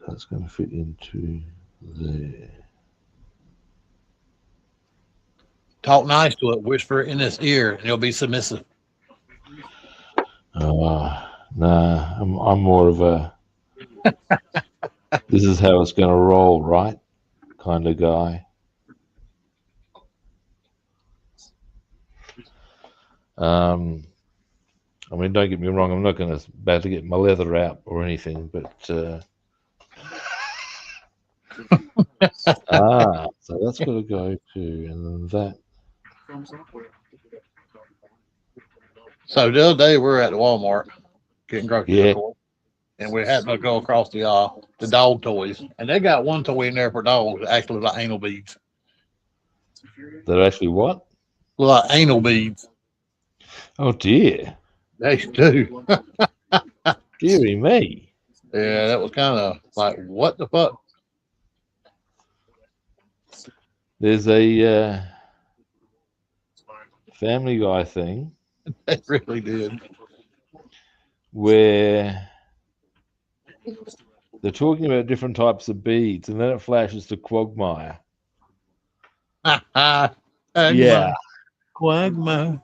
That's going to fit into there. Talk nice to it, whisper it in his ear, and he'll be submissive. Nah, I'm more of a this is how it's going to roll, right? Kind of guy. I mean, don't get me wrong, I'm not going to about to get my leather out or anything, but so that's got to go to, and then that. So the other day we were at the Walmart getting groceries, Yeah. of course, and we happened to go across the dog toys, and they got one toy in there for dogs that actually like anal beads. They're actually what? Like anal beads. Oh dear. They do. Deary me. Yeah, that was kind of like, what the fuck? There's a Family Guy thing They really did. where They're talking about different types of beads, and then it flashes to Quagmire. Yeah, Quagmire.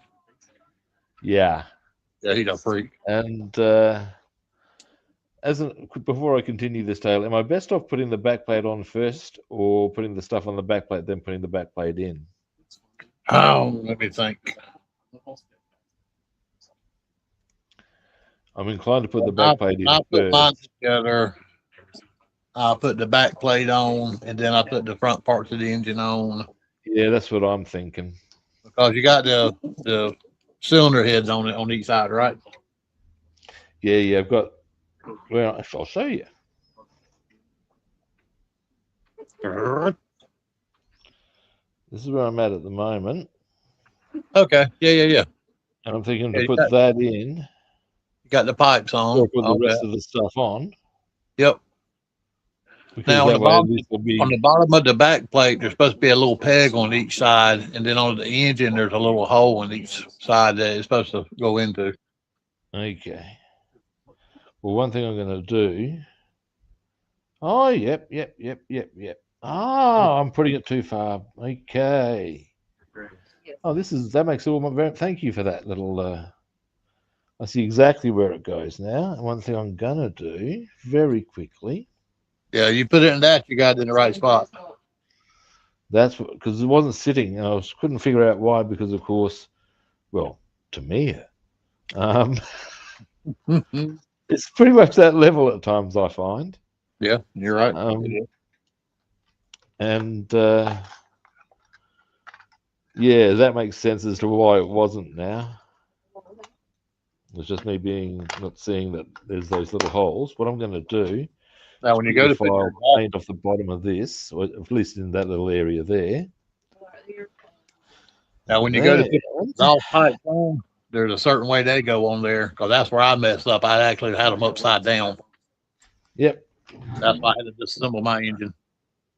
yeah. Yeah, he's a freak. And before I continue this tale, am I best off putting the backplate on first, or putting the stuff on the backplate, then putting the backplate in? Oh, let me think. I'm inclined to put the I, backplate in I put mine first. together. I put the back plate on, and then I put the front parts of the engine on Yeah, that's what I'm thinking. because you got the cylinder heads on it on each side, right? Yeah, I've got. Well, I'll show you. This is where I'm at the moment, Okay. Yeah. and I'm thinking Yeah, to put that in, you got the pipes or on. put the rest of the stuff on, Yep. because Now that way this will on be. the bottom of the back plate, there's supposed to be a little peg on each side, and then on the engine, there's a little hole in each side that it's supposed to go into. Okay. Well, one thing I'm going to do. Oh, yep. Ah, I'm putting it too far. Okay. Oh, that makes it all my. Thank you for that little. I see exactly where it goes now. And one thing I'm gonna do very quickly. Yeah, you put it in that, you got it in the right spot. That's because it wasn't sitting. And couldn't figure out why. Because of course, well, Tamiya. It's pretty much that level at times, I find. Yeah, you're right. And yeah, that makes sense as to why it wasn't now. It's just me not seeing that there's those little holes. What I'm going to do Now, is when you put go the to put file paint off the bottom of this, or at least in that little area there. now when you go to put exhaust pipes on, there's a certain way they go on there because that's where I messed up. I actually had them upside down. Yep. That's why I had to disassemble my engine.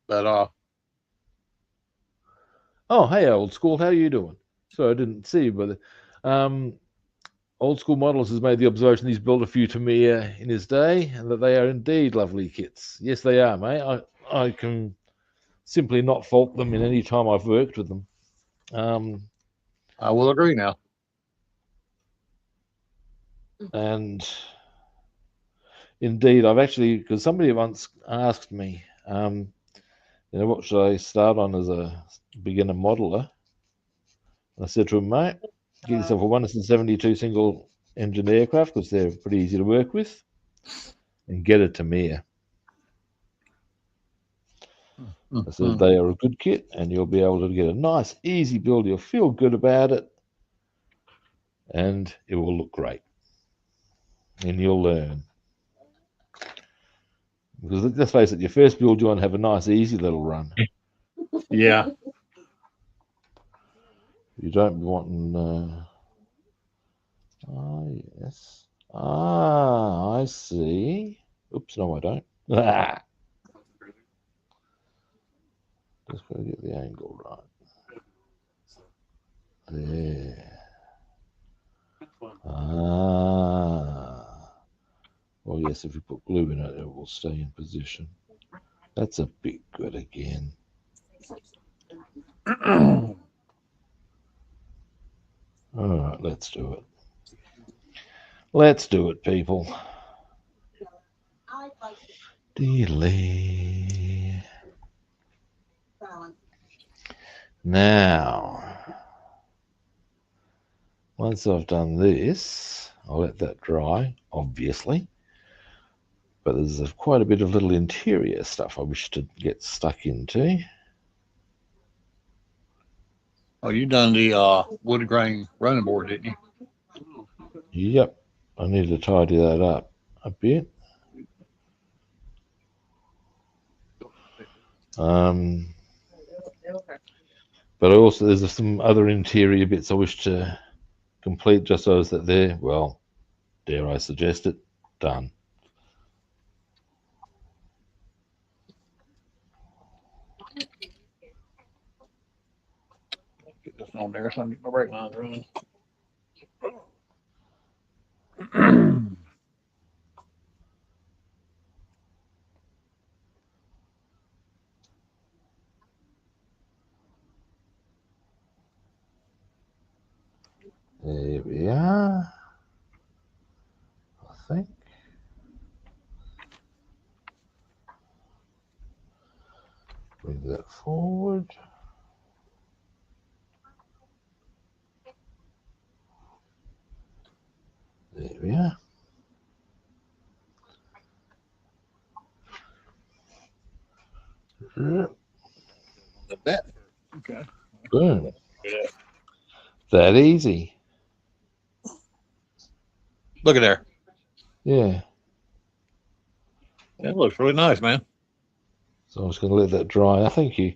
But Oh, hey, old school, how are you doing? So I didn't see you, but Old School Models has made the observation he's built a few Tamiya in his day, and that they are indeed lovely kits. Yes, they are, mate. I can simply not fault them in any time I've worked with them. I will agree now. And indeed, I've actually, because somebody once asked me, what should I start on as a beginner modeler? And I said to him, mate, get yourself a 172 single engine aircraft because they're pretty easy to work with, and get a Tamiya. I said they are a good kit, and you'll be able to get a nice, easy build. You'll feel good about it, and it will look great, and you'll learn. Because let's face it, your first build, you want to have a nice, easy little run. Yeah. You don't be wanting. Oh yes. Ah, I see. Oops, no, I don't. Just got to get the angle right. There. Ah. Well, yes, if you put glue in it, it will stay in position. That's a bit good again. All right, let's do it. Let's do it, people. Delay. Now, once I've done this, I'll let that dry, obviously. But there's quite a bit of little interior stuff I wish to get stuck into. Oh, you done the wood grain running board, didn't you? Yep, I need to tidy that up a bit. But also there's some other interior bits I wish to complete just so that they're, well, dare I suggest it, done. Get this on there so I can get my brake lines running. There we are. I think. Bring that forward. There we are. The bet. Okay. Boom. Yeah. That easy. Look at there. Yeah. That looks really nice, man. So I'm just going to let that dry. I think you're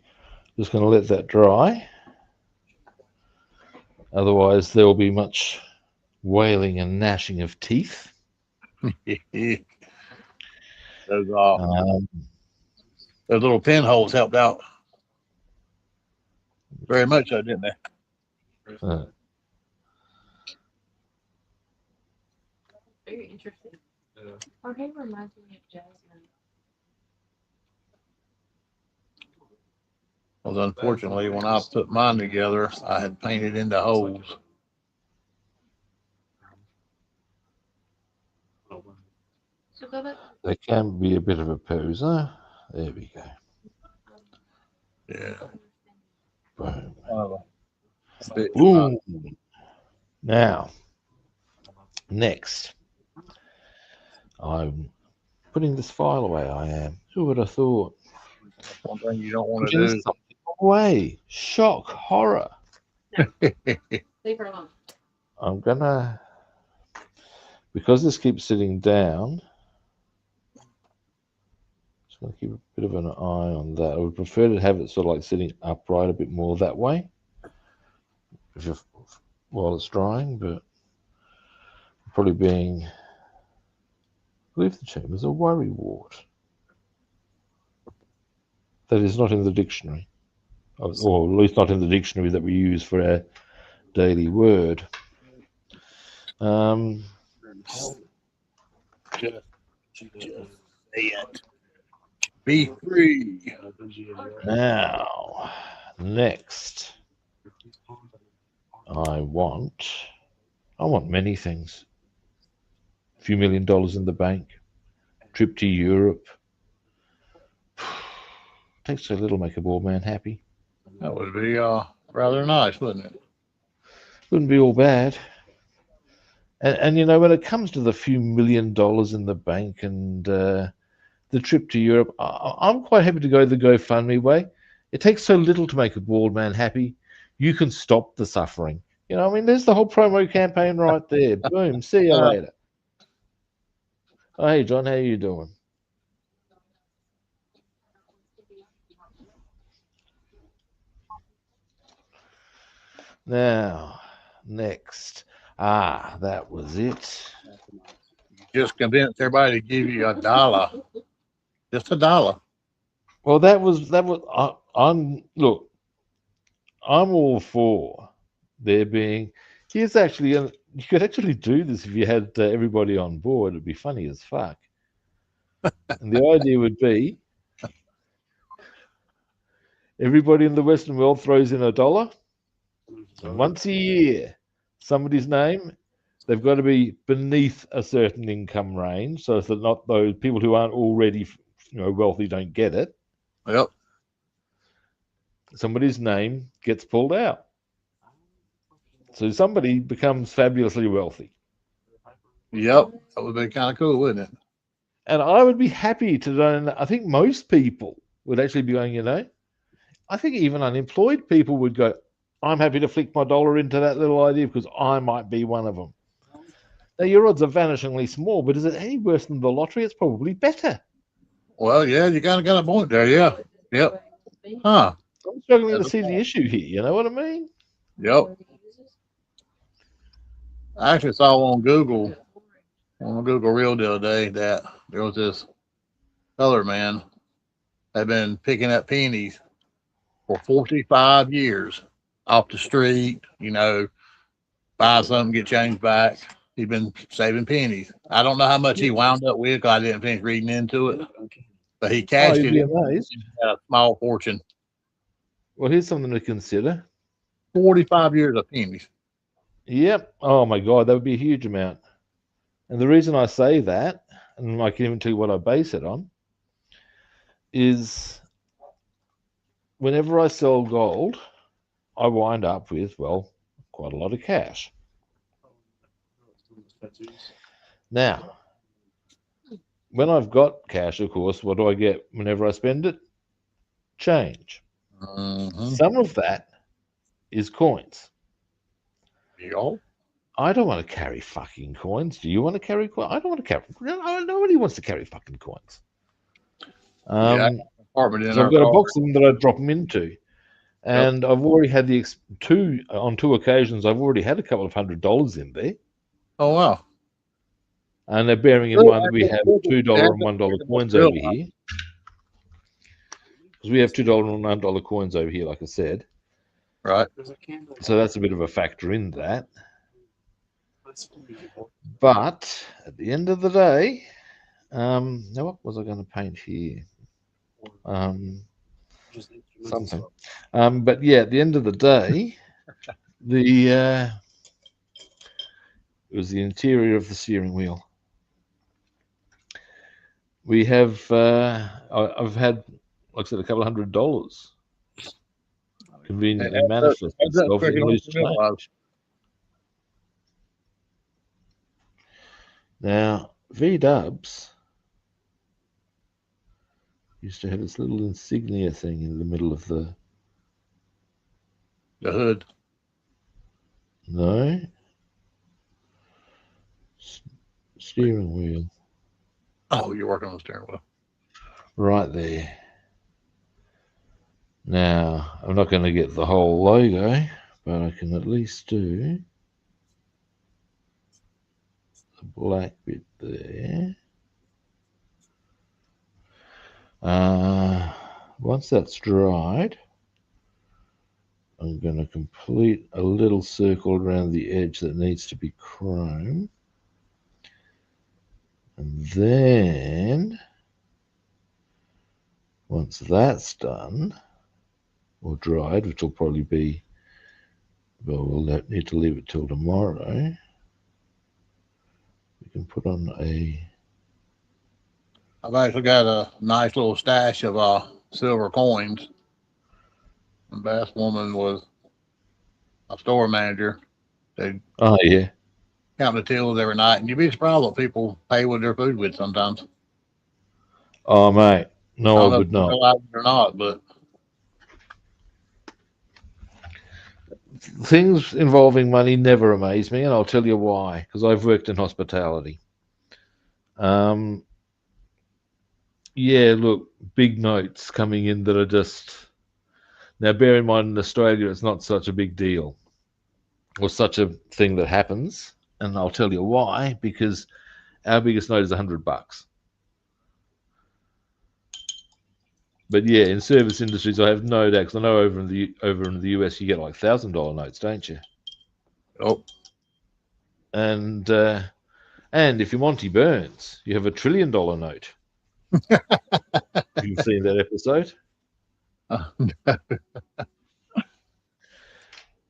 just going to let that dry. Otherwise, there will be much wailing and gnashing of teeth. Those Um, little pinholes helped out very much, so didn't they? Very interesting. Her hair reminds me of Jasmine. Well, unfortunately, when I put mine together, I had painted into holes. So go back. They can be a bit of a poser. There we go. Yeah. Boom. Bit- Boom. Now, next, I'm putting this file away. I am. Who would have thought? One thing you don't want to Putting do. something away. Shock, horror. Leave her alone. I'm gonna, because this keeps sitting down. Just gonna keep a bit of an eye on that. I would prefer to have it sort of like sitting upright a bit more that way, while it's drying. But probably being, I believe the term is a worrywart. That is not in the dictionary, or at least not in the dictionary that we use for our daily word. Be free. Now, next, I want many things. A few $1 million in the bank, trip to Europe. Takes so little to make a bald man happy. That would be rather nice, wouldn't it? Wouldn't be all bad. And you know, when it comes to the few $1 million in the bank and the trip to Europe, I'm quite happy to go the GoFundMe way. It takes so little to make a bald man happy. You can stop the suffering. You know, I mean, there's the whole promo campaign right there. Boom. See you later. Oh, hey, John, how you doing? Now, next. That was it. Just convince everybody to give you $1. Just $1. Well, that was. Look, I'm all for there being. Here's actually, you could actually do this if you had everybody on board. It'd be funny as fuck. And the idea would be everybody in the Western world throws in $1, and once a year, somebody's name, they've got to be beneath a certain income range, so that not those people who aren't already, wealthy don't get it. Yep. Somebody's name gets pulled out. So somebody becomes fabulously wealthy. Yep. That would be kind of cool, wouldn't it? And I would be happy to donate. I think most people would actually be going, I think even unemployed people would go, I'm happy to flick my $1 into that little idea because I might be one of them. Now, your odds are vanishingly small, but is it any worse than the lottery? It's probably better. Well, yeah, you kind of got a point there. Yeah. Yep. Huh. I'm struggling to see the issue here. You know what I mean? Yep. I actually saw on Google Reel the other day that there was this color man had been picking up pennies for 45 years off the street, buy something, get change back. He's been saving pennies. I don't know how much he wound up with because I didn't finish reading into it, but he cashed you'd it be in amazed. a small fortune. Well, here's something to consider. 45 years of pennies. Yep. Oh my God, that would be a huge amount. And the reason I say that, and I can even tell you what I base it on, is whenever I sell gold, I wind up with, well, quite a lot of cash. Now, when I've got cash, of course, what do I get whenever I spend it? Change. Mm-hmm. Some of that is coins. Y'all. I don't want to carry fucking coins. Do you want to carry coins? I don't want to carry. Nobody wants to carry fucking coins. Yeah, apartment in So our I've got a car. box of them that I drop them into, and I've already had the on two occasions. I've already had a couple of $100 in there, Oh wow. and they're bearing in mind that we have $2 and $1 coins over here, because we have $2 and $1 coins over here, like I said. Right. So that's a bit of a factor in that. But at the end of the day, now what was I going to paint here? Something. But yeah, at the end of the day, it was the interior of the steering wheel. We have I've had, like I said, a couple of $100 conveniently manifest itself in loose change. Now, V-dubs used to have this little insignia thing in the middle of the hood. No. Steering wheel. Oh, you're working on the steering wheel. Right there. Now, I'm not going to get the whole logo, but I can at least do the black bit there. Once that's dried, I'm going to complete a little circle around the edge that needs to be chrome. And then, once that's done, or dried, which will probably be, well, we'll need to leave it till tomorrow, we can put on a... I've actually got a nice little stash of silver coins. And Basswoman was a store manager. They Oh, yeah. count the tills every night, and you'd be surprised what people pay with their food with sometimes. Oh, mate. No, I would If you not. realize it or not, but Things involving money never amaze me, and I'll tell you why. Because I've worked in hospitality. Yeah, look, big notes coming in that are just... Now, bear in mind, in Australia, it's not such a big deal or such a thing that happens, and I'll tell you why. Because our biggest note is $100. But yeah, in service industries, I have no doubt. Because I know over in the US, you get like $1,000 notes, don't you? oh, And if you're Monty Burns, you have $1 trillion note. You've seen that episode.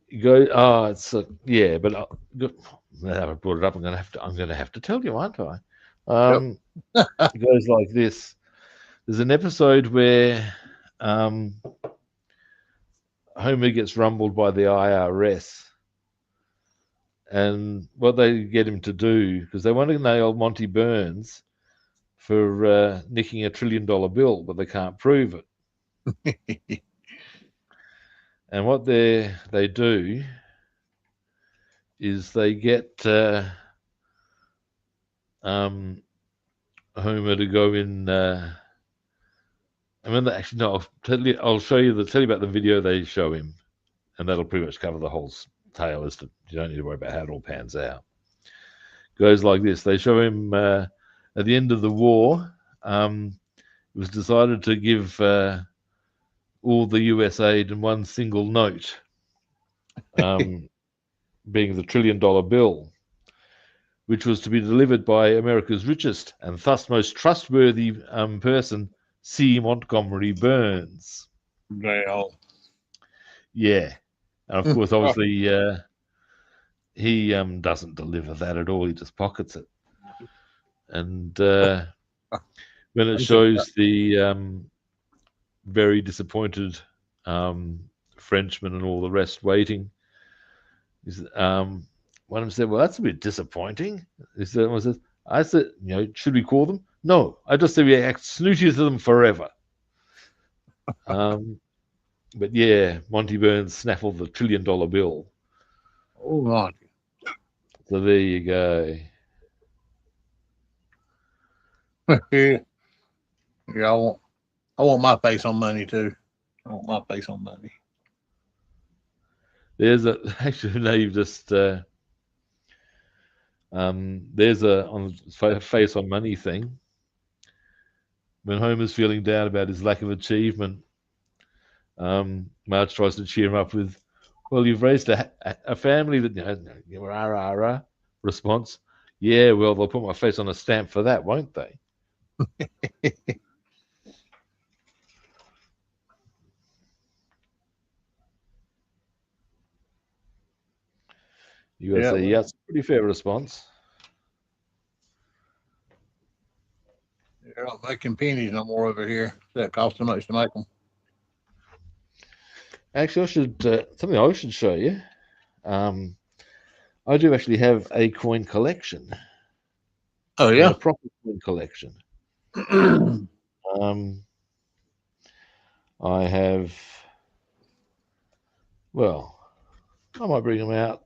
You go, oh, it's yeah, but now I brought it up. I'm gonna have to tell you, aren't I? It goes like this. There's an episode where Homer gets rumbled by the IRS, and what they get him to do, because they want to nail Monty Burns for nicking $1 trillion bill, but they can't prove it. And what they do is they get Homer to go in. I mean, actually, no. I'll tell you about the video they show him, and that'll pretty much cover the whole tale. As to you don't need to worry about how it all pans out. Goes like this: they show him at the end of the war. It was decided to give all the US aid in one single note, being the $1 trillion bill, which was to be delivered by America's richest and thus most trustworthy person, C. Montgomery Burns. well, Yeah. And of course, obviously, he doesn't deliver that at all. He just pockets it. And when it shows the very disappointed Frenchman and all the rest waiting, one of them said, "Well, that's a bit disappointing." He said, "I said, should we call them?" "No, I just said we act snooty to them forever." But yeah, Monty Burns snaffled the $1 trillion bill. Oh, Monty. So there you go. Yeah, I want my face on money too. I want my face on money. There's actually now you've just there's on the face on money thing. When Homer's feeling down about his lack of achievement, Marge tries to cheer him up with, "Well, you've raised a family that rah rah rah." Response, "Yeah, well, they'll put my face on a stamp for that, won't they?" You gotta say, yeah, it's a pretty fair response. They're not making pennies no more over here. That costs too much to make them. Actually, I should something I should show you. I do actually have a coin collection. Oh yeah, a proper coin collection. I have. Well, I might bring them out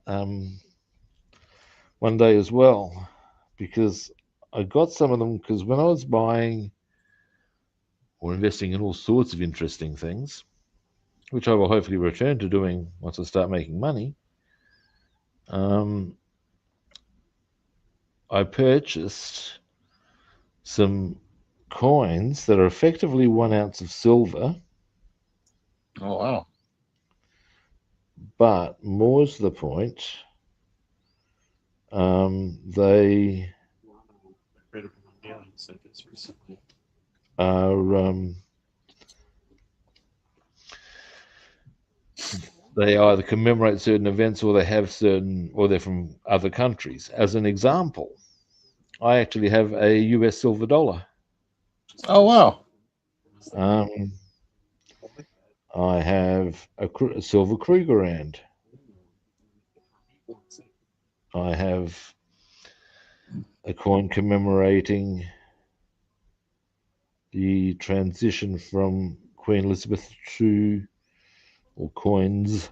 one day as well, because I got some of them because when I was buying or investing in all sorts of interesting things, which I will hopefully return to doing once I start making money, I purchased some coins that are effectively 1 ounce of silver. Oh wow! But more to the point, they are they either commemorate certain events or they have certain, or they're from other countries. As an example, I actually have a US silver dollar. Oh wow! I have a silver Krugerrand. I have a coin commemorating the transition from Queen Elizabeth to, or coins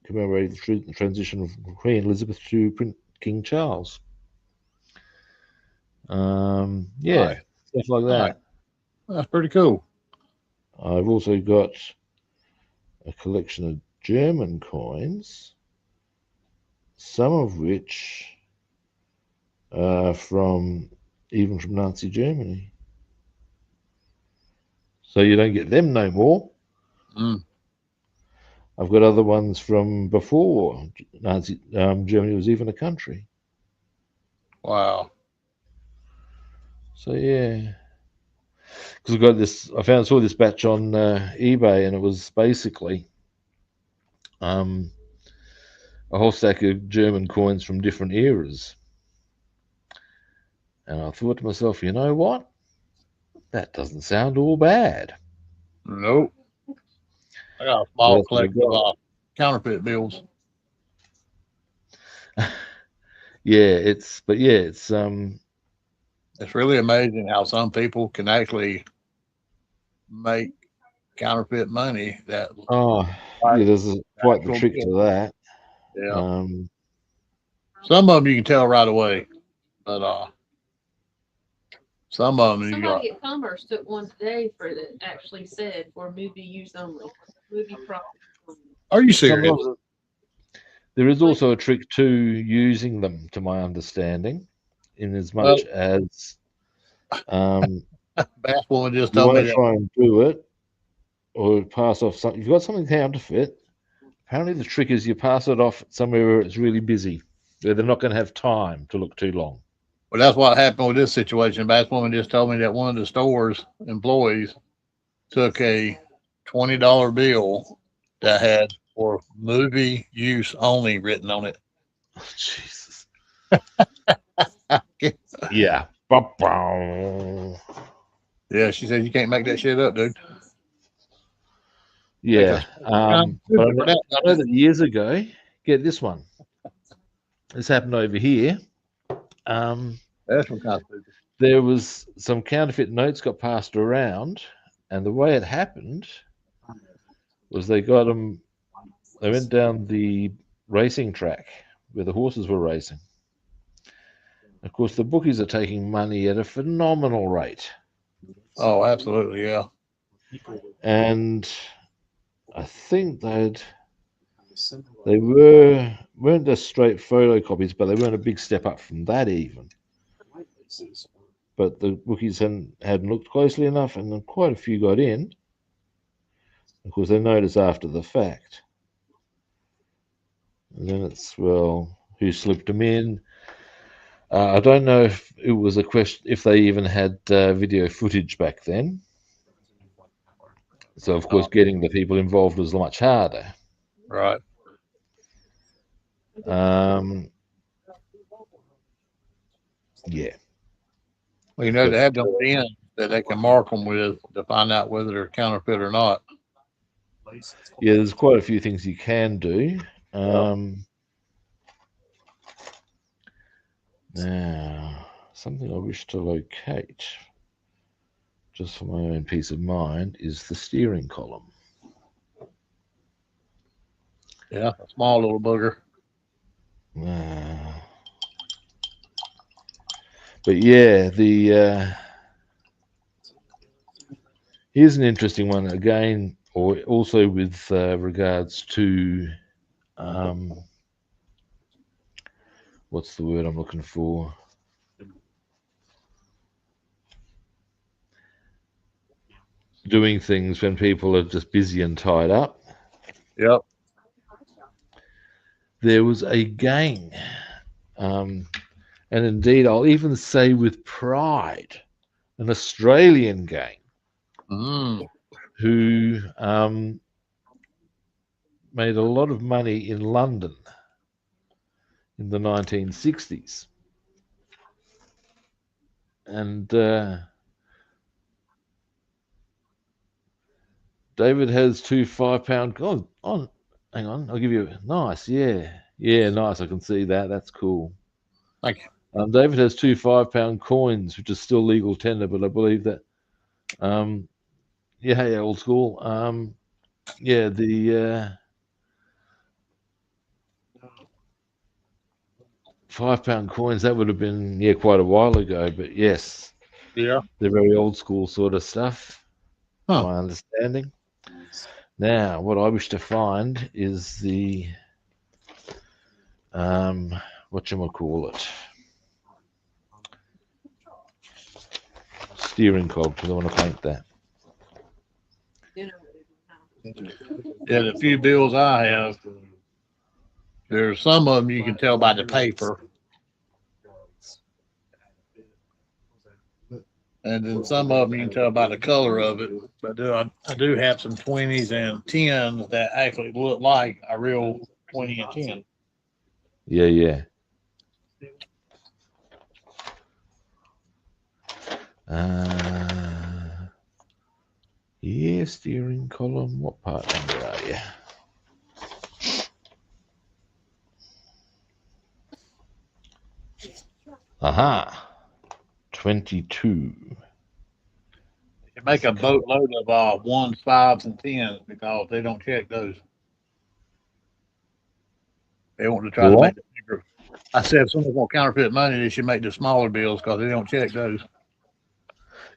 commemorating the transition from Queen Elizabeth to King Charles. Yeah, stuff like that. That's pretty cool. I've also got a collection of German coins, some of which are even from Nazi Germany. So you don't get them no more. I've got other ones from before Nazi Germany was even a country. Wow. So yeah, because I got this. Saw this batch on eBay, and it was basically a whole stack of German coins from different eras. And I thought to myself, you know what? That doesn't sound all bad. Nope. I got a small collection of counterfeit bills. It's really amazing how some people can actually make counterfeit money. There's quite the trick to that. Yeah. Some of them you can tell right away, but some of them somebody at Commerce took one today that actually said for movie use only, movie profit. Are you serious? There is also a trick to using them, to my understanding, in as much as Bassman just you told want me to try and do it or pass off something. If you've got something counterfeit, apparently the trick is you pass it off somewhere where it's really busy, where they're not going to have time to look too long. Well, that's what happened with this situation. Basswoman just told me that one of the store's employees took a $20 bill that had for movie use only written on it Jesus. Yeah. Yeah. Ba-bow. Yeah, she said you can't make that shit up, dude. Yeah. But I know that years ago, get this one. This happened over here. That's what kind of stupid. There was some counterfeit notes got passed around, and the way it happened was they got them. They went down the racing track where the horses were racing. Of course, the bookies are taking money at a phenomenal rate, Oh, absolutely, yeah. and I think they weren't just straight photocopies, but they weren't a big step up from that even. But the bookies hadn't looked closely enough, and then quite a few got in. Of course, they noticed after the fact. And then it's, well, who slipped them in? I don't know if it was a question, if they even had video footage back then. So, of course, getting the people involved was much harder. Right. Yeah. Well, you know, they have them pins that they can mark them with to find out whether they're counterfeit or not. Yeah, there's quite a few things you can do. Now, something I wish to locate, just for my own peace of mind, is the steering column. Yeah, a small little booger. But yeah, here's an interesting one again, or also with regards to what's the word I'm looking for? Doing things when people are just busy and tied up. Yep. There was a gang, and indeed, I'll even say with pride, an Australian gang who made a lot of money in London in the 1960s. And David has two 5-pound. Oh, hang on. I'll give you nice. Yeah, nice. I can see that. That's cool. Thank you. David has two 5-pound coins, which is still legal tender, but I believe that. Yeah, old school. Yeah, the 5-pound coins, that would have been quite a while ago. But yes, Yeah. they're very old school sort of stuff. Huh. My understanding. Now, what I wish to find is the whatchamacallit, steering column, because I want to paint that. Yeah, the few bills I have, there's some of them you can tell by the paper. And then some of them you can tell by the color of it. But I do have some 20s and 10s that actually look like a real 20 and 10. Yeah. Yeah, steering column. What part number are you? Aha. 22. You make a boatload of 1s, 5s, and 10s because they don't check those. They want to try to make the bigger. I said if someone's going to counterfeit money, they should make the smaller bills because they don't check those.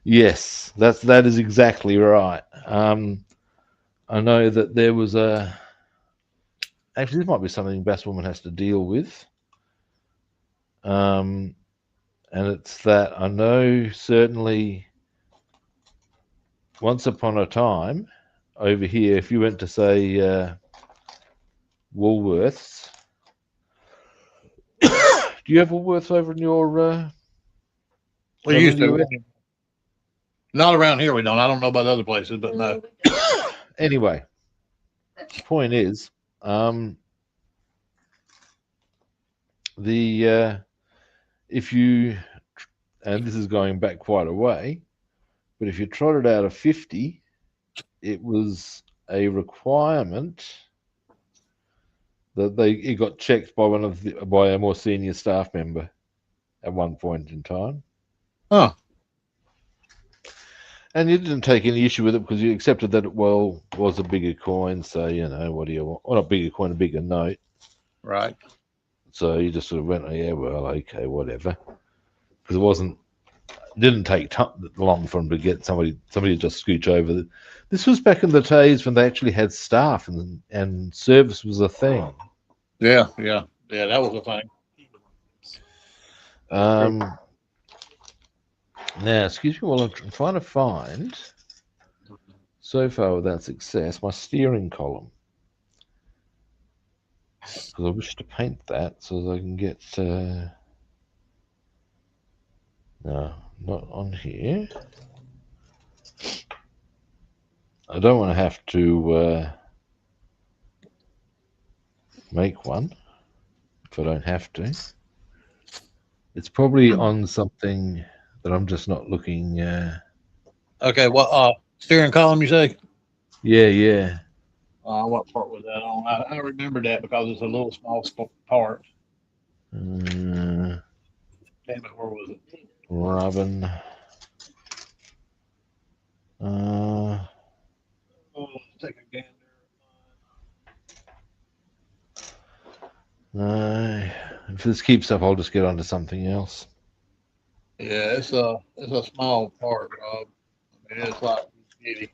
Yes, that is exactly right. I know that there was actually, this might be something Basswoman has to deal with. And it's that I know certainly once upon a time over here, if you went to say Woolworths, do you have Woolworths over in your? We used to. Not around here, we don't. I don't know about other places, but no. Anyway, the point is, the if you, and this is going back quite a way, but if you trotted out a 50, it was a requirement that it got checked by by a more senior staff member at one point in time. Huh. And you didn't take any issue with it because you accepted that it was a bigger coin. So, what do you want? Well, not bigger coin, a bigger note. Right. So you just sort of went, oh, yeah, well, okay, whatever. Because didn't take long for them to get somebody to just scooch over. This was back in the days when they actually had staff and service was a thing. Yeah, that was a thing. Now, excuse me while I'm trying to find, so far without success, my steering column. Because I wish to paint that so that I can get... no, not on here. I don't want to have to make one if I don't have to. It's probably on something that I'm just not looking. Okay, what steering column you say? Yeah. What part was that on? I remember that because it's a little small part. Damn it, where was it? Robin. Take a gander. No, if this keeps up, I'll just get onto something else. Yeah, it's a small part, Rob. I mean, it's like itty.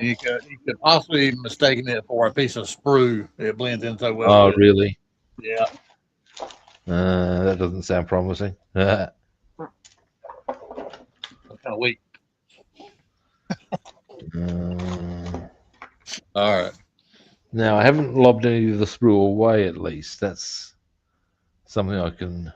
You could possibly mistaken it for a piece of sprue. It blends in so well. Oh, really? Yeah. That doesn't sound promising. That's kind of weak. All right. Now, I haven't lobbed any of the sprue away, at least. That's something I can...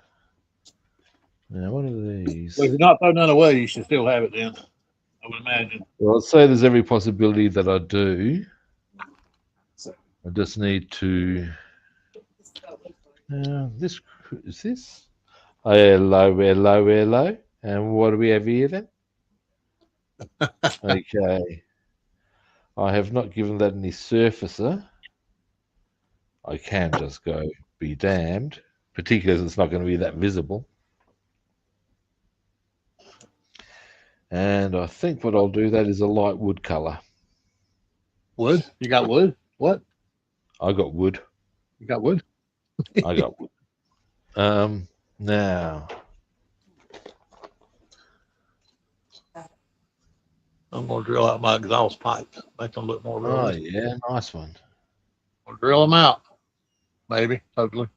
Now, what are these? Well, if you're not throwing none away, you should still have it then, I would imagine. Well, I'd say there's every possibility that I do. I just need to... this is this? Oh, hello. And what do we have here then? Okay. I have not given that any surfacer. I can just go be damned, particularly as it's not going to be that visible. And I think what I'll do, that is a light wood color. Wood? You got wood? What? I got wood. You got wood? I got wood. Now. I'm going to drill out my exhaust pipes. Make them look more realistic. Oh, yeah. Nice one. We'll drill them out. Maybe. Hopefully.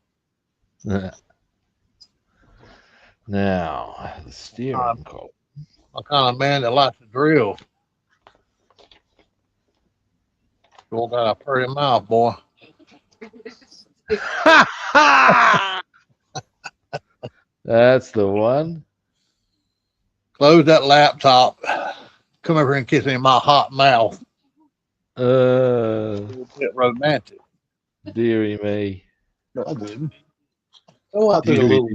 Now, the steering column. I'm kind of man that likes to drill. You got a pretty mouth, boy. That's the one. Close that laptop. Come over here and kiss me in my hot mouth. A bit romantic. Dearie me. No, I didn't. Oh, I did a little.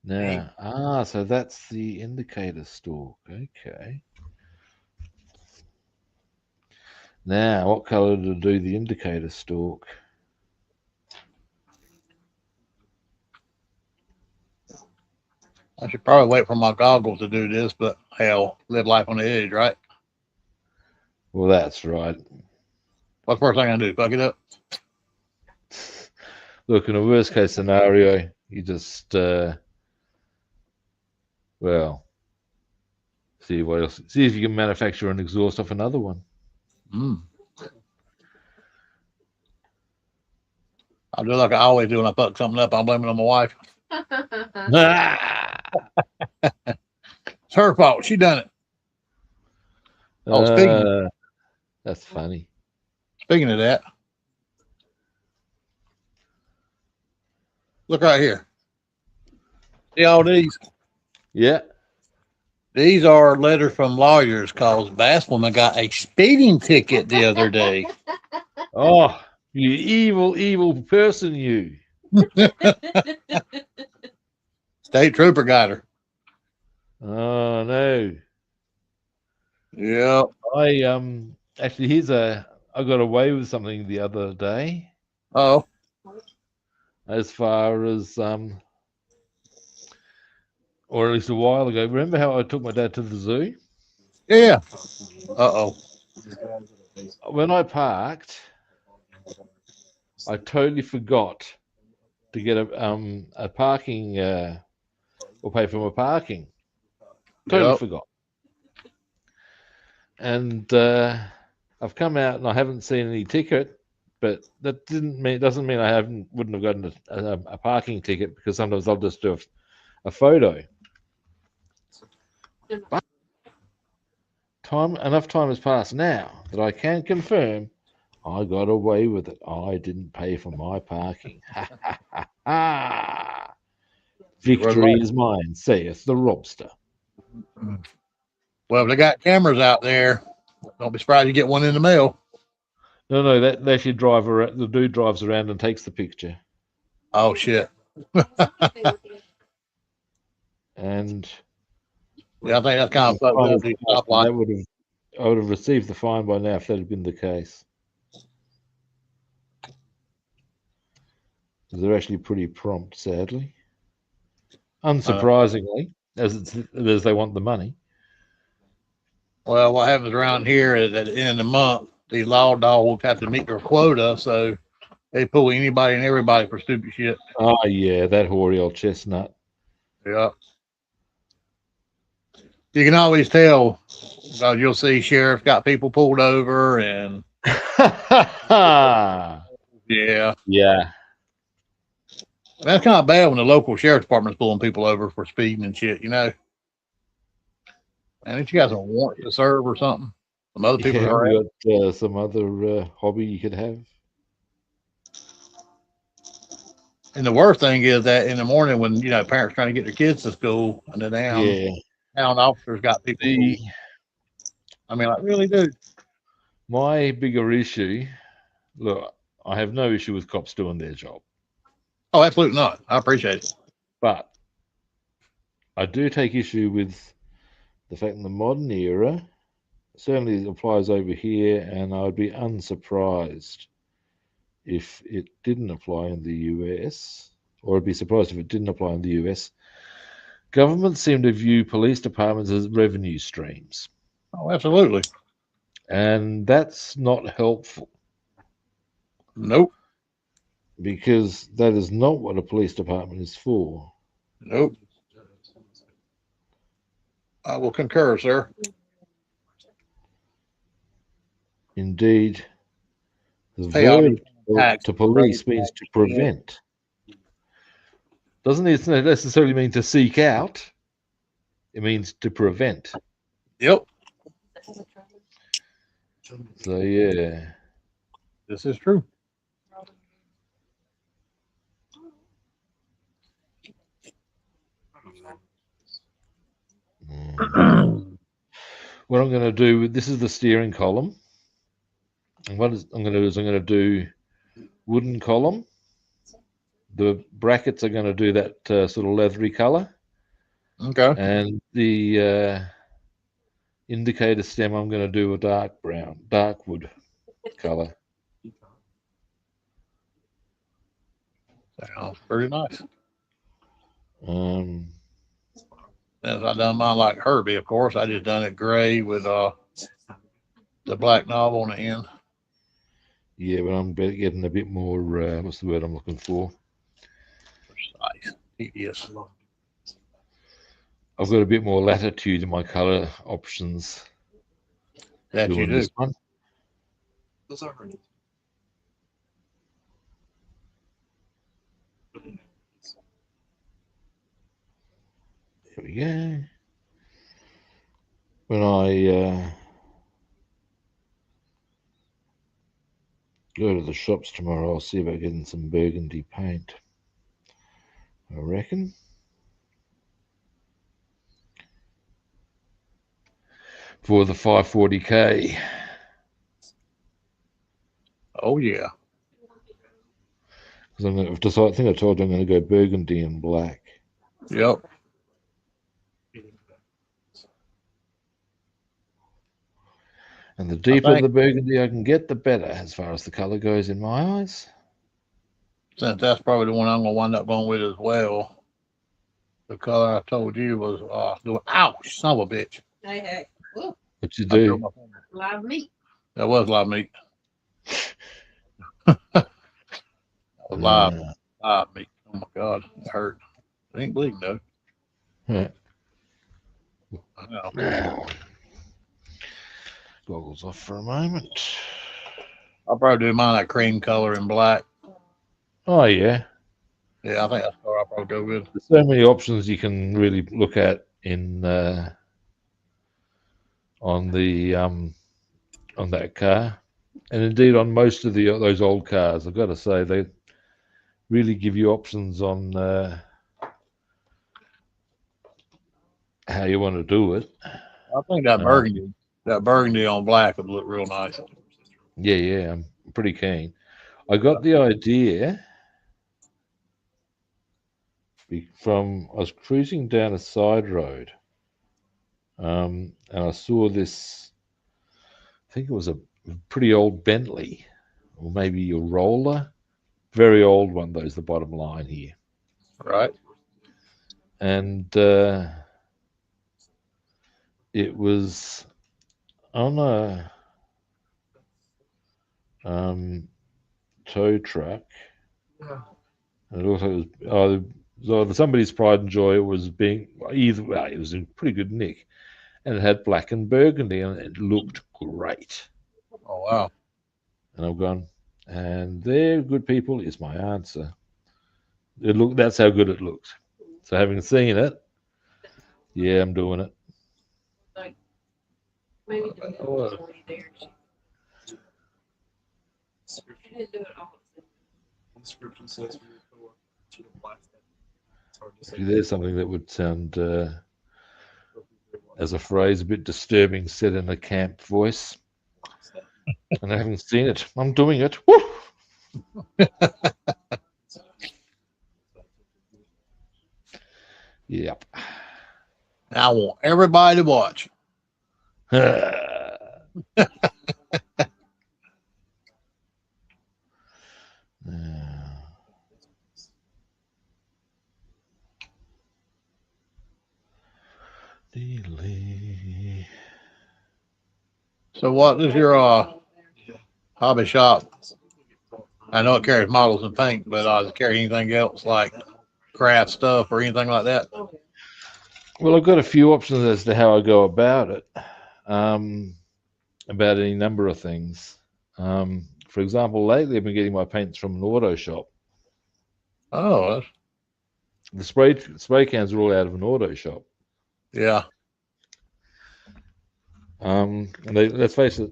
Now, so that's the indicator stalk. Okay. Now, what color to do the indicator stalk? I should probably wait for my goggles to do this, but hell, live life on the edge, right? Well, that's right. What's the first thing I do? Fuck it up? Look, in a worst case scenario, you just, well, see what else. See if you can manufacture an exhaust off another one. I'll do like I always do when I fuck something up. I'll blame it on my wife. It's her fault. She done it. Oh, that's funny. Speaking of that, look right here. See all these? Yeah. These are letters from lawyers because Bassman got a speeding ticket the other day. Oh, you evil, evil person, you. State trooper got her. Oh no. Yeah. I actually I got away with something the other day Oh. as far as or at least a while ago. Remember how I took my dad to the zoo? Yeah. Uh-oh. When I parked, I totally forgot to get a parking or pay for my parking. Totally Yep. forgot. And I've come out and I haven't seen any ticket, but that doesn't mean I wouldn't have gotten a parking ticket, because sometimes I'll just do a photo. But enough time has passed now that I can confirm I got away with it. I didn't pay for my parking. Ha ha ha ha! Victory is mine, saith the robster. Well, if they got cameras out there, don't be surprised you get one in the mail. No, they actually drive around. The dude drives around and takes the picture. Oh shit. And Yeah, I think that's kind of fucked up. These stoplights. I would have received the fine by now if that had been the case. They're actually pretty prompt, sadly. Unsurprisingly, as they want the money. Well, what happens around here is at the end of the month, these law dogs have to meet their quota, so they pull anybody and everybody for stupid shit. Oh yeah, that hoary old chestnut. Yeah. You can always tell because you'll see sheriff got people pulled over and yeah. Yeah. That's kind of bad when the local sheriff's department's pulling people over for speeding and shit, you know. And if you guys a warrant to serve or something, some other people Yeah, are we got some other hobby you could have. And the worst thing is that in the morning when, you know, parents trying to get their kids to school and the town officers got people. I mean, like, really, dude. My bigger issue, look, I have no issue with cops doing their job. Oh, absolutely not. I appreciate it. But I do take issue with the fact in the modern era, certainly it applies over here, and I would be unsurprised if it didn't apply in the US, or I'd be surprised if it didn't apply in the US. Governments seem to view police departments as revenue streams. Oh, absolutely. And that's not helpful. Nope. Because that is not what a police department is for. Nope. I will concur, sir. Indeed, the verb to police means to prevent. Doesn't necessarily mean to seek out. It means to prevent. Yep. So, yeah. This is true. What I'm going to do, this is the steering column. And what I'm going to do is I'm going to do wooden column. The brackets are going to do that sort of leathery color. Okay. And the indicator stem, I'm going to do a dark brown, dark wood color. Sounds pretty nice. As I done mine like Herbie, of course. I just done it gray with the black knob on the end. Yeah, but I'm getting a bit more. What's the word I'm looking for? Precise. Yes. I've got a bit more latitude in my color options. That you do. This one. Those are her. There we go. When I go to the shops tomorrow, I'll see about getting some burgundy paint. I reckon. For the 540K. Oh, yeah. Because I've decided, I think I told you I'm going to go burgundy and black. Yep. And the deeper think- the burgundy I can get, the better as far as the color goes in my eyes. Since that's probably the one I'm gonna wind up going with as well. The color I told you was doing. Ouch, son of a bitch! Hey, hey, look, What you I threw do? my finger. live meat. That was live meat. That was live meat. Oh my god, it hurt. It ain't bleeding though. Yeah. I know. Goggles off for a moment. I'll probably do mine that cream color and black. Oh yeah, Yeah, I think that's what I'll probably go with. there's so many options you can really look at in on that car, and indeed on most of those old cars. I've got to say they really give you options on how you want to do it. I think that burgundy on black would look real nice. Yeah, I'm pretty keen. I got the idea from I was cruising down a side road, and I saw this. I think it was a pretty old Bentley, or maybe a Roller, very old one. Those the bottom line here, Right. and it was on a tow truck. And it also was so somebody's pride and joy was being either way. It was in pretty good nick, and it had black and burgundy, and it looked great. Oh wow. And I've gone, and they're good people is my answer. That's how good it looked. So having seen it, yeah, I'm doing it. Like, maybe the Oh, was already there. She didn't do it all. The description says we go to the plastic. It's hard to say. There's something that would sound, as a phrase, a bit disturbing, said in a camp voice. And I haven't seen it. I'm doing it. Woo! Yep. I want everybody to watch. So what is your hobby shop? I know it carries models and paint, but does it carry anything else like craft stuff or anything like that? Well, I've got a few options as to how I go about it, about any number of things. For example, lately I've been getting my paints from an auto shop. Oh, The spray cans are all out of an auto shop. yeah. And let's face it,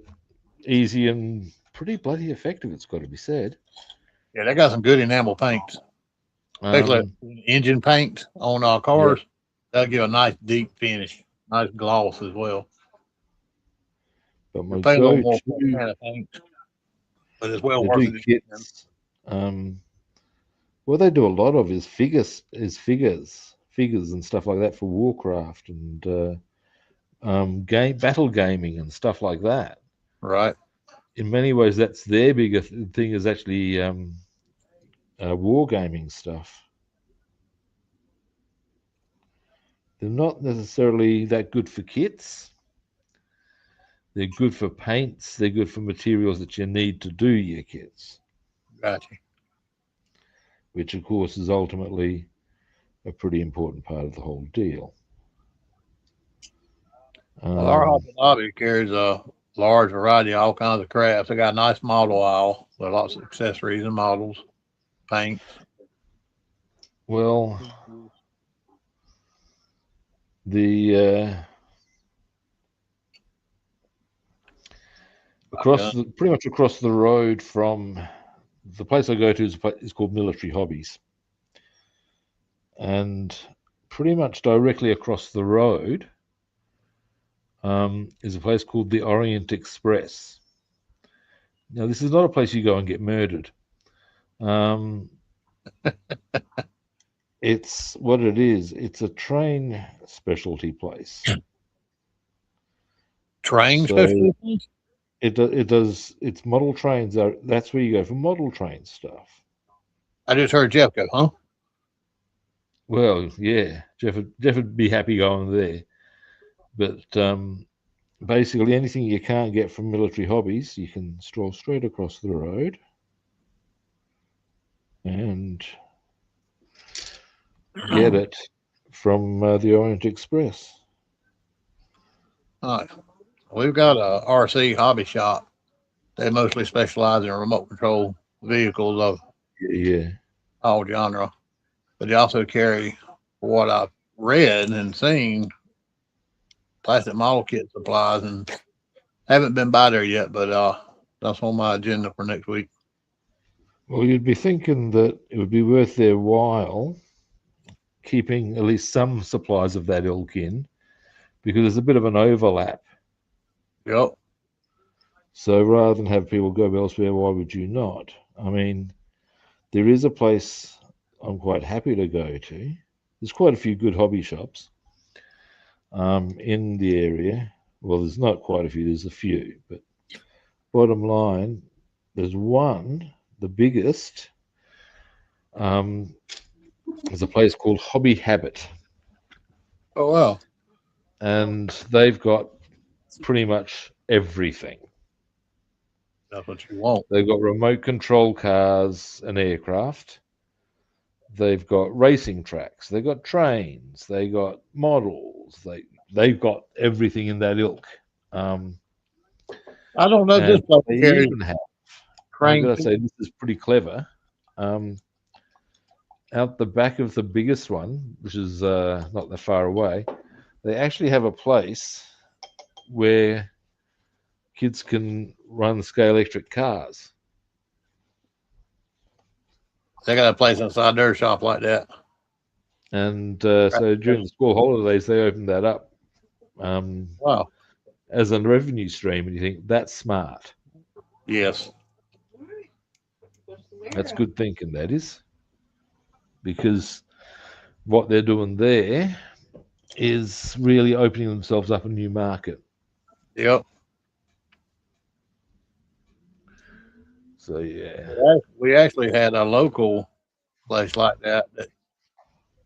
easy and pretty bloody effective. It's got to be said. Yeah, they got some good enamel paints, especially engine paint on cars. Yeah. That'll give a nice deep finish, nice gloss as well. But my Pay a little more for go-to, that kind of paint, but it's well they worth do it. kits. What they do a lot of is figures and stuff like that for Warcraft and battle gaming and stuff like that. Right. In many ways, that's their bigger thing is actually wargaming stuff. They're not necessarily that good for kits. They're good for paints. They're good for materials that you need to do your kits, Gotcha. which, of course, is ultimately a pretty important part of the whole deal. Well, our hobby carries a large variety of all kinds of crafts. They got a nice model aisle with lots of accessories and models, paints. Well, the pretty much across the road from the place I go to is called Military Hobbies, and pretty much directly across the road is a place called the Orient Express. Now, this is not a place you go and get murdered. It's what it is. It's a train specialty place. Train So specialties? it does. It's model trains. That's where you go for model train stuff. I just heard Jeff go, huh? Well, yeah, Jeff would be happy going there. But basically, anything you can't get from Military Hobbies, you can stroll straight across the road and get it from the Orient Express. All right. We've got a RC hobby shop. They mostly specialize in remote control vehicles of Yeah. all genre, but they also carry, for what I've read and seen, plastic model kit supplies, and haven't been by there yet, but that's on my agenda for next week. Well, you'd be thinking that it would be worth their while keeping at least some supplies of that ilk in, because there's a bit of an overlap. Yep. So rather than have people go elsewhere, why would you not? I mean, there is a place I'm quite happy to go to. There's quite a few good hobby shops in the area. Well, there's not quite a few, there's a few. But bottom line, there's one, the biggest. There's a place called Hobby Habit. Oh, wow. And they've got pretty much everything. That's what you want. They've got remote control cars and aircraft. They've got racing tracks. They've got trains. They got models. They've got everything in that ilk. I don't know this And place they carries even have, I've train. got to say, this is pretty clever. Out the back of the biggest one, which is not that far away, they actually have a place where kids can run scale electric cars. They got a place inside their shop like that. And so during the school holidays, they opened that up Wow. as a revenue stream. And you think, that's smart. Yes. That's good thinking, that is. Because what they're doing there is really opening themselves up a new market. Yep. So, yeah. We actually had a local place like that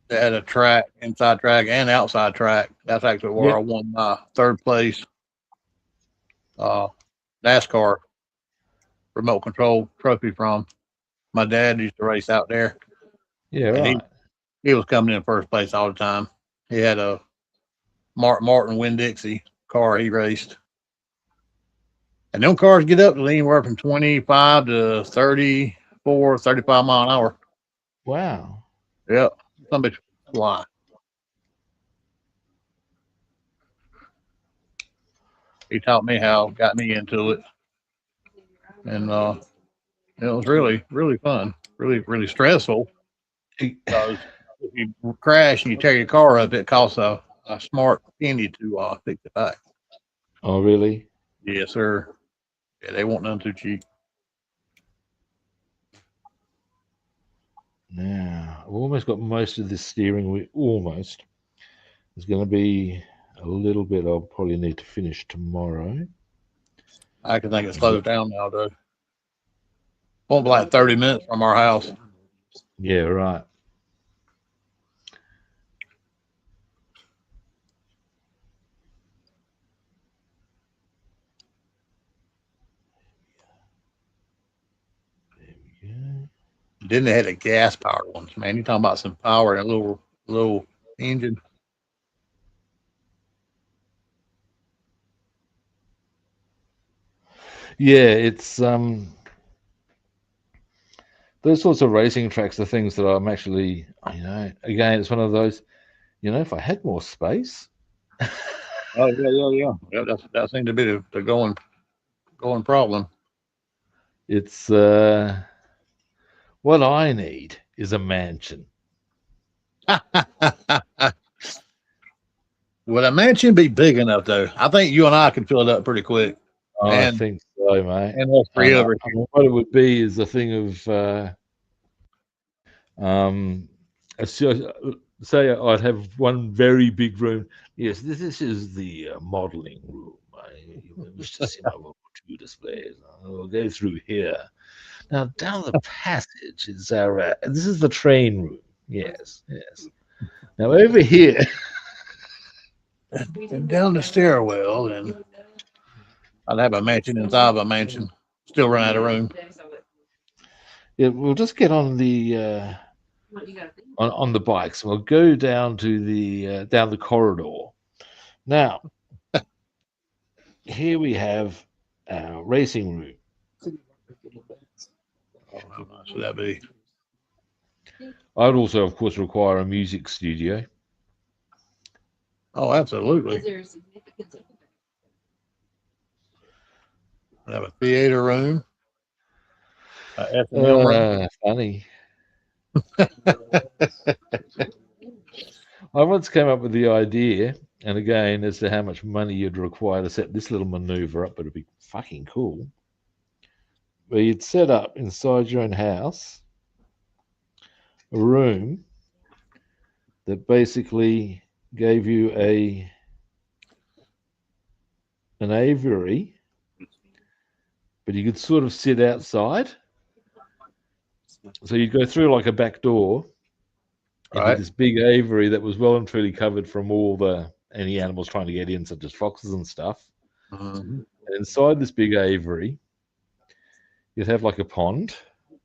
had a track, inside track and outside track. That's actually where I won my third place NASCAR remote control trophy from. My dad used to race out there. Yeah, and right. He was coming in first place all the time. He had a Martin Winn-Dixie car he raced. And them cars get up to anywhere from 25 to 34, 35 mile an hour. Wow. Yep. Somebody fly. He taught me how, got me into it. And it was really, really fun. Really, really stressful. Because if you crash and you tear your car up, it costs a smart penny to fix it back. Oh, really? Yes, sir. Yeah, they want none too cheap. Now, I've almost got most of this steering wheel. Almost. There's going to be a little bit I'll probably need to finish tomorrow. I can think it slows down now, though. Won't be like 30 minutes from our house. Yeah, right. There we go. Then they had a gas powered ones, man. You talking about some power and a little engine. Yeah, it's those sorts of racing tracks are things that I'm actually, again, it's one of those, if I had more space. Oh yeah. That seemed to be the going problem. It's what I need is a mansion. Would a mansion be big enough though? I think you and I can fill it up pretty quick. I think so, mate. And us three over. What it would be is a thing of So, say I'd have one very big room. Yes, this is the modeling room. I wish to see my World War II displays. I'll go through here. Now, down the passage is our. This is the train room. Yes, yes. Now, over here, And down the stairwell, and I'd have a mansion inside of a mansion. Still run out of room. yeah, we'll just get on the on the bikes. We'll go down to the corridor. Now, here we have our racing room. Oh, how nice would that be? I'd also, of course, require a music studio. Oh, absolutely. Is there a significance of I'd have a theater room. A S&M room. Funny. I once came up with the idea, and again, as to how much money you'd require to set this little maneuver up, but it'd be fucking cool. Where you'd set up inside your own house a room that basically gave you an aviary, but you could sort of sit outside. So you'd go through like a back door into Right. this big aviary that was well and truly covered from all any animals trying to get in, such as foxes and stuff. Mhm. And inside this big aviary, you'd have like a pond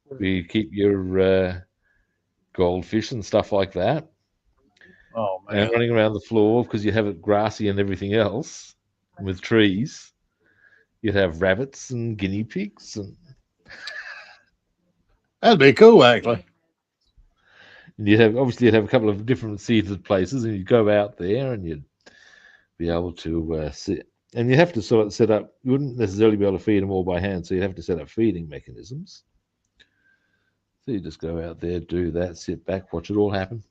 where you keep your goldfish and stuff like that. Oh And man. running around the floor, because you have it grassy and everything else with trees, you'd have rabbits and guinea pigs, and That'd be cool, actually. you'd have a couple of different seated places, and you'd go out there and you'd be able to sit. And you have to sort of set up. You wouldn't necessarily be able to feed them all by hand, so you'd have to set up feeding mechanisms. So you just go out there, do that, sit back, watch it all happen.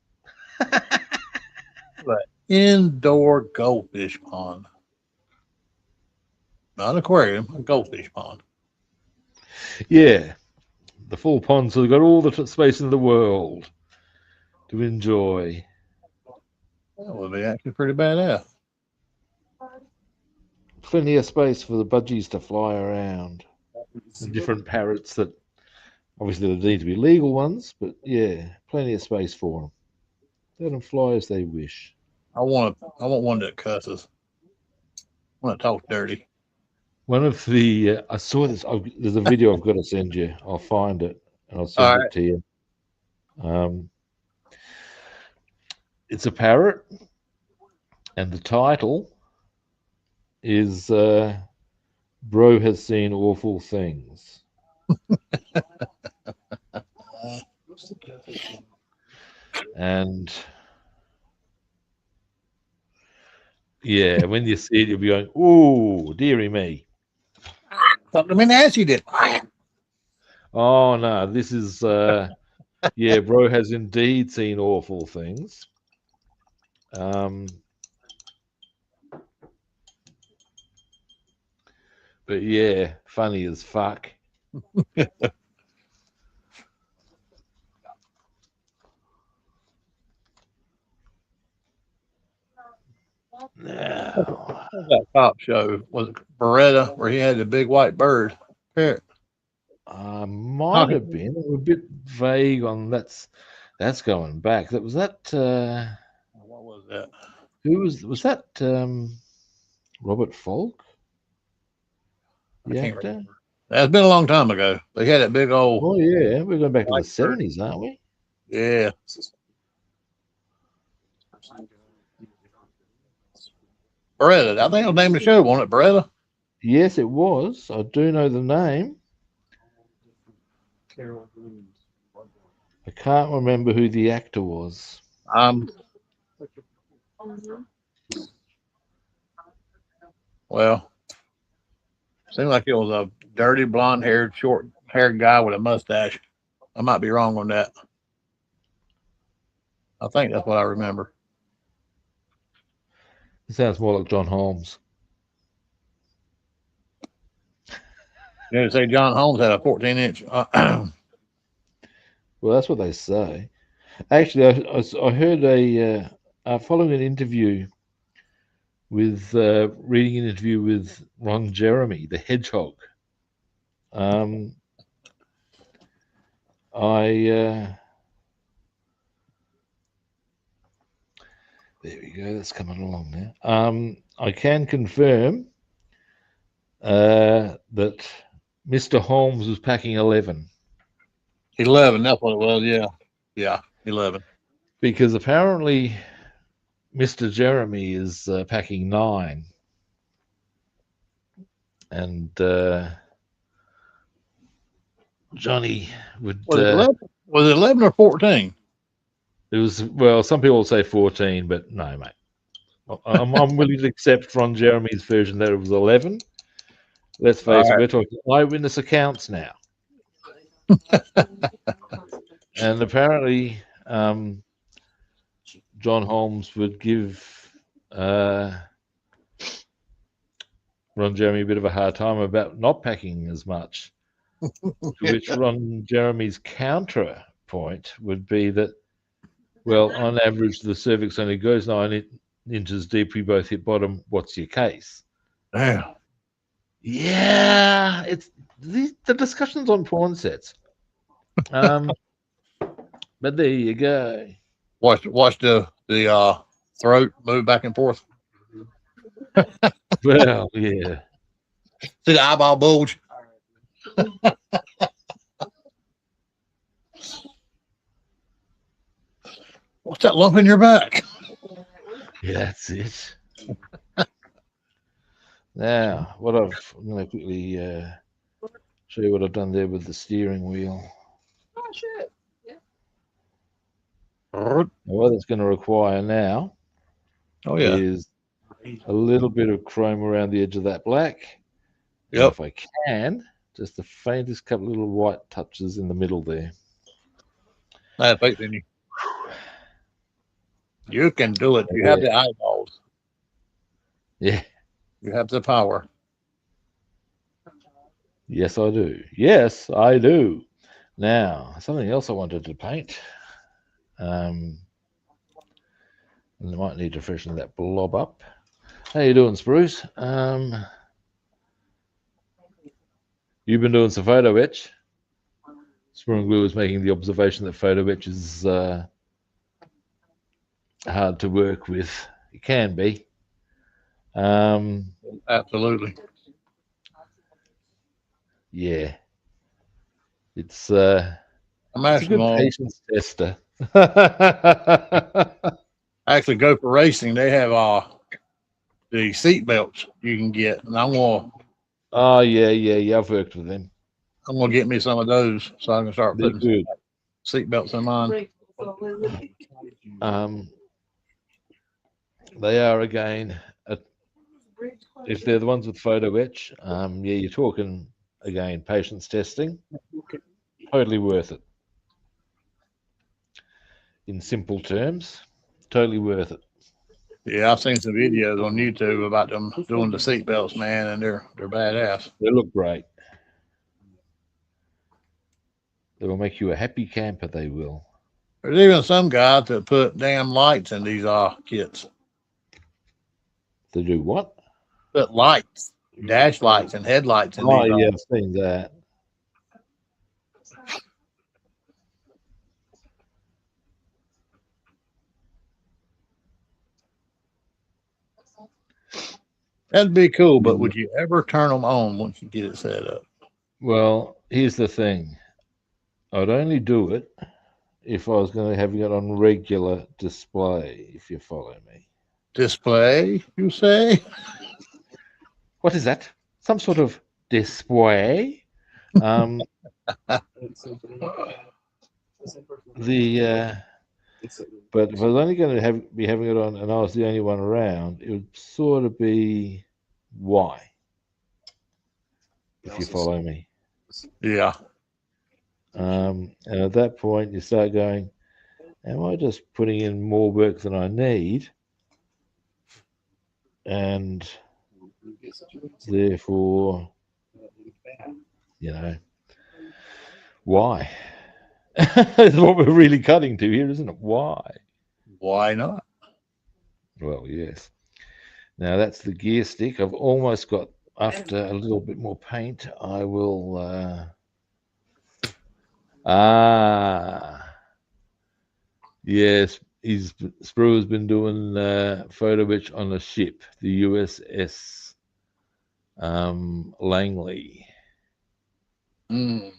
Indoor goldfish pond. Not an aquarium, a goldfish pond. Yeah, the full pond, so they've got all the space in the world to enjoy. That would be actually pretty badass. Plenty of space for the budgies to fly around. The different parrots that obviously they need to be legal ones, but yeah, plenty of space for them. Let them fly as they wish. I want one that cusses. One that talks dirty. One of the I saw this. There's a video I've got to send you. I'll find it and I'll send All it right. to you. It's a parrot, and the title is "Bro Has Seen Awful Things." And yeah, when you see it, you'll be going, "Ooh, dearie me." Something in the ass you did. Oh no, this is yeah, bro has indeed seen awful things. But yeah, funny as fuck. Now, That cop show was it Beretta where he had the big white bird. Parrot. might have been a bit vague on that's going back. That was that. What was that? Who was that? Robert Falk, the I can't actor. remember. That's been a long time ago. They had that big old Oh yeah, we're going back to the white bird. '70s, aren't we? Yeah. Beretta. I think it was named the show, wasn't it? Beretta. Yes, it was. I do know the name. I can't remember who the actor was. Well, seemed like it was a dirty blonde-haired, short-haired guy with a mustache. I might be wrong on that. I think that's what I remember. It sounds more like John Holmes. You know, say John Holmes had a 14-inch. Well, that's what they say. Actually, I heard following an interview with reading an interview with Ron Jeremy, the Hedgehog. Um, I there we go. That's coming along now. I can confirm that Mr. Holmes was packing 11 11. That's what it was. Yeah. Yeah. 11. because apparently Mr. Jeremy is packing 9, and Johnny would. Was it 11? Was it 11 or 14? It was, well, some people say 14, but no, mate. I'm willing to accept Ron Jeremy's version that it was 11. Let's face it, we're talking eyewitness accounts now. And apparently, John Holmes would give Ron Jeremy a bit of a hard time about not packing as much. To which Ron Jeremy's counterpoint would be that, well, on average, the cervix only goes 9 inches deep. We both hit bottom. What's your case? Damn. Yeah, it's the discussions on porn sets. But there you go. Watch the throat move back and forth. Well, yeah. See the eyeball bulge. What's that lump in your back? Yeah, that's it. Now, I'm going to quickly show you what I've done there with the steering wheel. Oh, shit. Now, what it's going to require now Oh yeah. is a little bit of chrome around the edge of that black. And Yep. if I can, just the faintest couple little white touches in the middle there. I have faith in you. You can do it. You have the eyeballs. Yeah. You have the power. Yes, I do. Yes, I do. Now, something else I wanted to paint. And I might need to freshen that blob up. How you doing, Spruce? You've been doing some photo etch. Spring Glue is making the observation that photo etch is hard to work with. It can be. Absolutely. Yeah. It's a good patience tester. Actually, go for racing. They have the seat belts you can get, and Oh yeah. I've worked with them. I'm gonna get me some of those so I can start They're putting good. seat belts in mine. They are again. If they're the ones with photo etch, yeah, you're talking again patience testing. Totally worth it. In simple terms, totally worth it. Yeah, I've seen some videos on YouTube about them doing the seat belts, man, and they're badass. They look great. They will make you a happy camper. They will. There's even some guys that put damn lights in these kits. They do what? Put lights, dash lights, and headlights in Oh these. yeah, I've seen that. That'd be cool, but would you ever turn them on once you get it set up? Well, here's the thing. I'd only do it if I was going to have it on regular display, if you follow me. Display, you say? What is that? Some sort of display? But if I was only going to be having it on and I was the only one around, it would sort of be why, if you follow me. Yeah. And at that point, you start going, am I just putting in more work than I need? And therefore, why? That's what we're really cutting to here, isn't it? Why? Why not? Well, yes. Now that's the gear stick. I've almost got, after a little bit more paint, I will. Yes, Sprue has been doing photo etch on a ship, the USS Langley. Mm.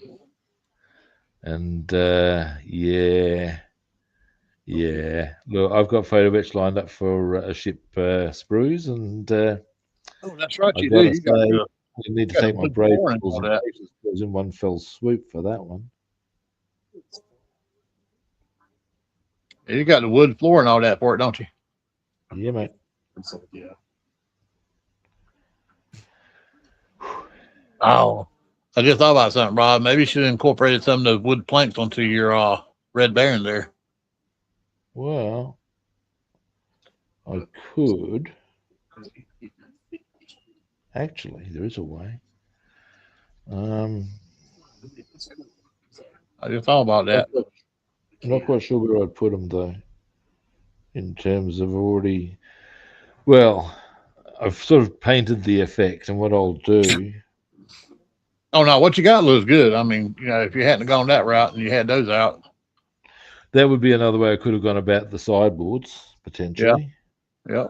And yeah. Look, I've got photo etch lined up for a ship sprues, and Oh, that's right. I You do. gotta You got say, the, I need to got a take my wood brave flooring and tools all and that. patience tools in one fell swoop for that one. You got the wood floor and all that for it, don't you? Yeah, mate. Yeah. Oh, I just thought about something, Rob. Maybe you should have incorporated some of those wood planks onto your Red Baron there. Well, I could. Actually, there is a way. I just thought about that. I'm not quite sure where I'd put them though. In terms of already, well, I've sort of painted the effect, and what I'll do. Oh no, what you got looks good. I mean, you know, if you hadn't gone that route and you had those out, That would be another way I could have gone about the sideboards, potentially. yep.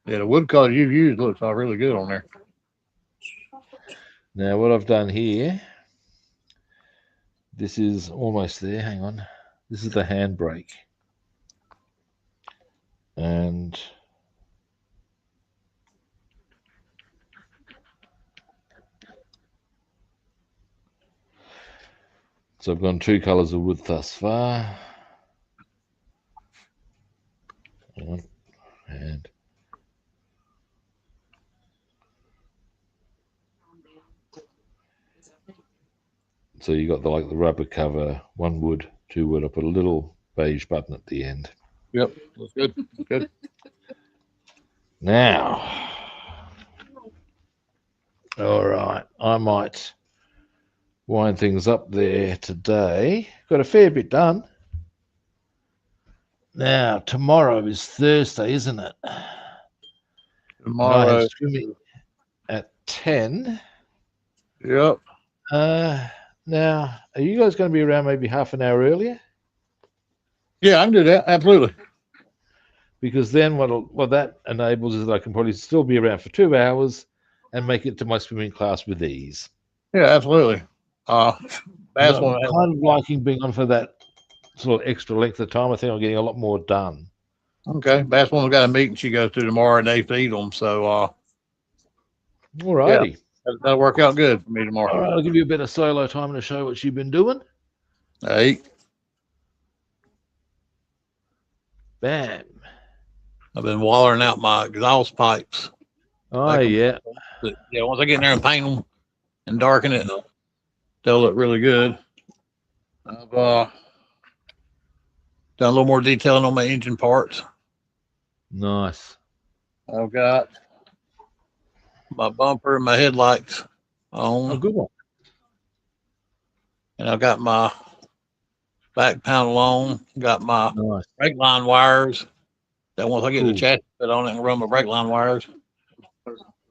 Yeah, the wood color you've used looks really good on there. Now, what I've done here, this is almost there. Hang on. This is the handbrake. And so I've gone 2 colors of wood thus far. Hang on. And so you got the rubber cover, 1 wood, 2 wood. I put a little beige button at the end. Yep, looks good. Good. Now, all right, I might wind things up there today. Got a fair bit done. Now, tomorrow is Thursday, isn't it? And I Tomorrow. have swimming at 10. Yep. Now, are you guys going to be around maybe half an hour earlier? Yeah, I can do that. Absolutely. Because then what that enables is that I can probably still be around for 2 hours and make it to my swimming class with ease. Yeah, absolutely. That's I'm one. kind of liking being on for that sort of extra length of time. I think I'm getting a lot more done. Okay, Bass one's got a meeting she goes to tomorrow, and they feed them. So, All righty. that'll work out good for me All tomorrow. right, I'll give you a bit of solo time to show what you've been doing. Hey, Bam. I've been wallering out my exhaust pipes. Oh, yeah. But, yeah, once I get in there and paint them and darken it, they'll look really good. I've done a little more detailing on my engine parts. Nice. I've got my bumper and my headlights on. Oh, good one. And I've got my back panel on. Got my Nice. brake line wires. That once I get the Cool. chassis put on it and run my brake line wires.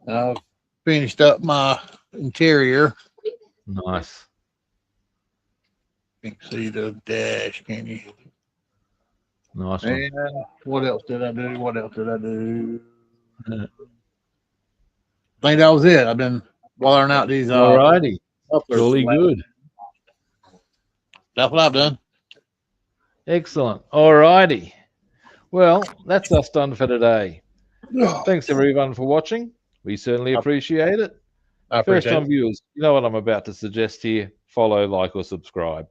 And I've finished up my interior. Nice. You can see the dash, can you? Nice one. And what else did I do? What else did I do? Yeah. I think that was it. I've been wallering out these All righty. mufflers. Jolly good. That's what I've done. Excellent. All righty. Well, that's us done for today. Thanks everyone for watching. We certainly appreciate it. I First appreciate time it. viewers, you know what I'm about to suggest here. Follow, like, or subscribe.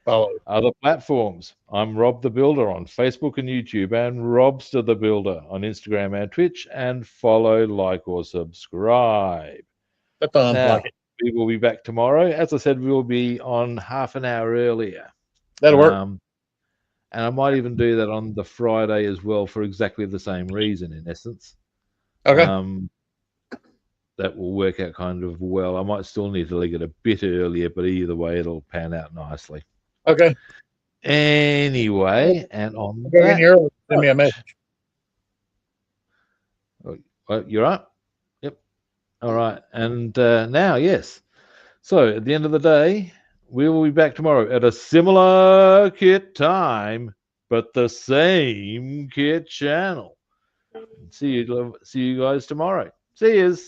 Follow. Other platforms. I'm Rob the Builder on Facebook and YouTube, and Robster the Builder on Instagram and Twitch. And follow, like, or subscribe. That sounds Now, like it. we will be back tomorrow. As I said, we will be on half an hour earlier. That'll work. And I might even do that on the Friday as well for exactly the same reason, in essence. Okay. that will work out kind of well. I might still need to leg it a bit earlier, but either way, it'll pan out nicely. Okay. Anyway, and on Go in that, here. Send me a message. you're up. Yep. All right. And now, yes. So at the end of the day, we will be back tomorrow at a similar kit time, but the same kit channel. See you guys tomorrow. See yous.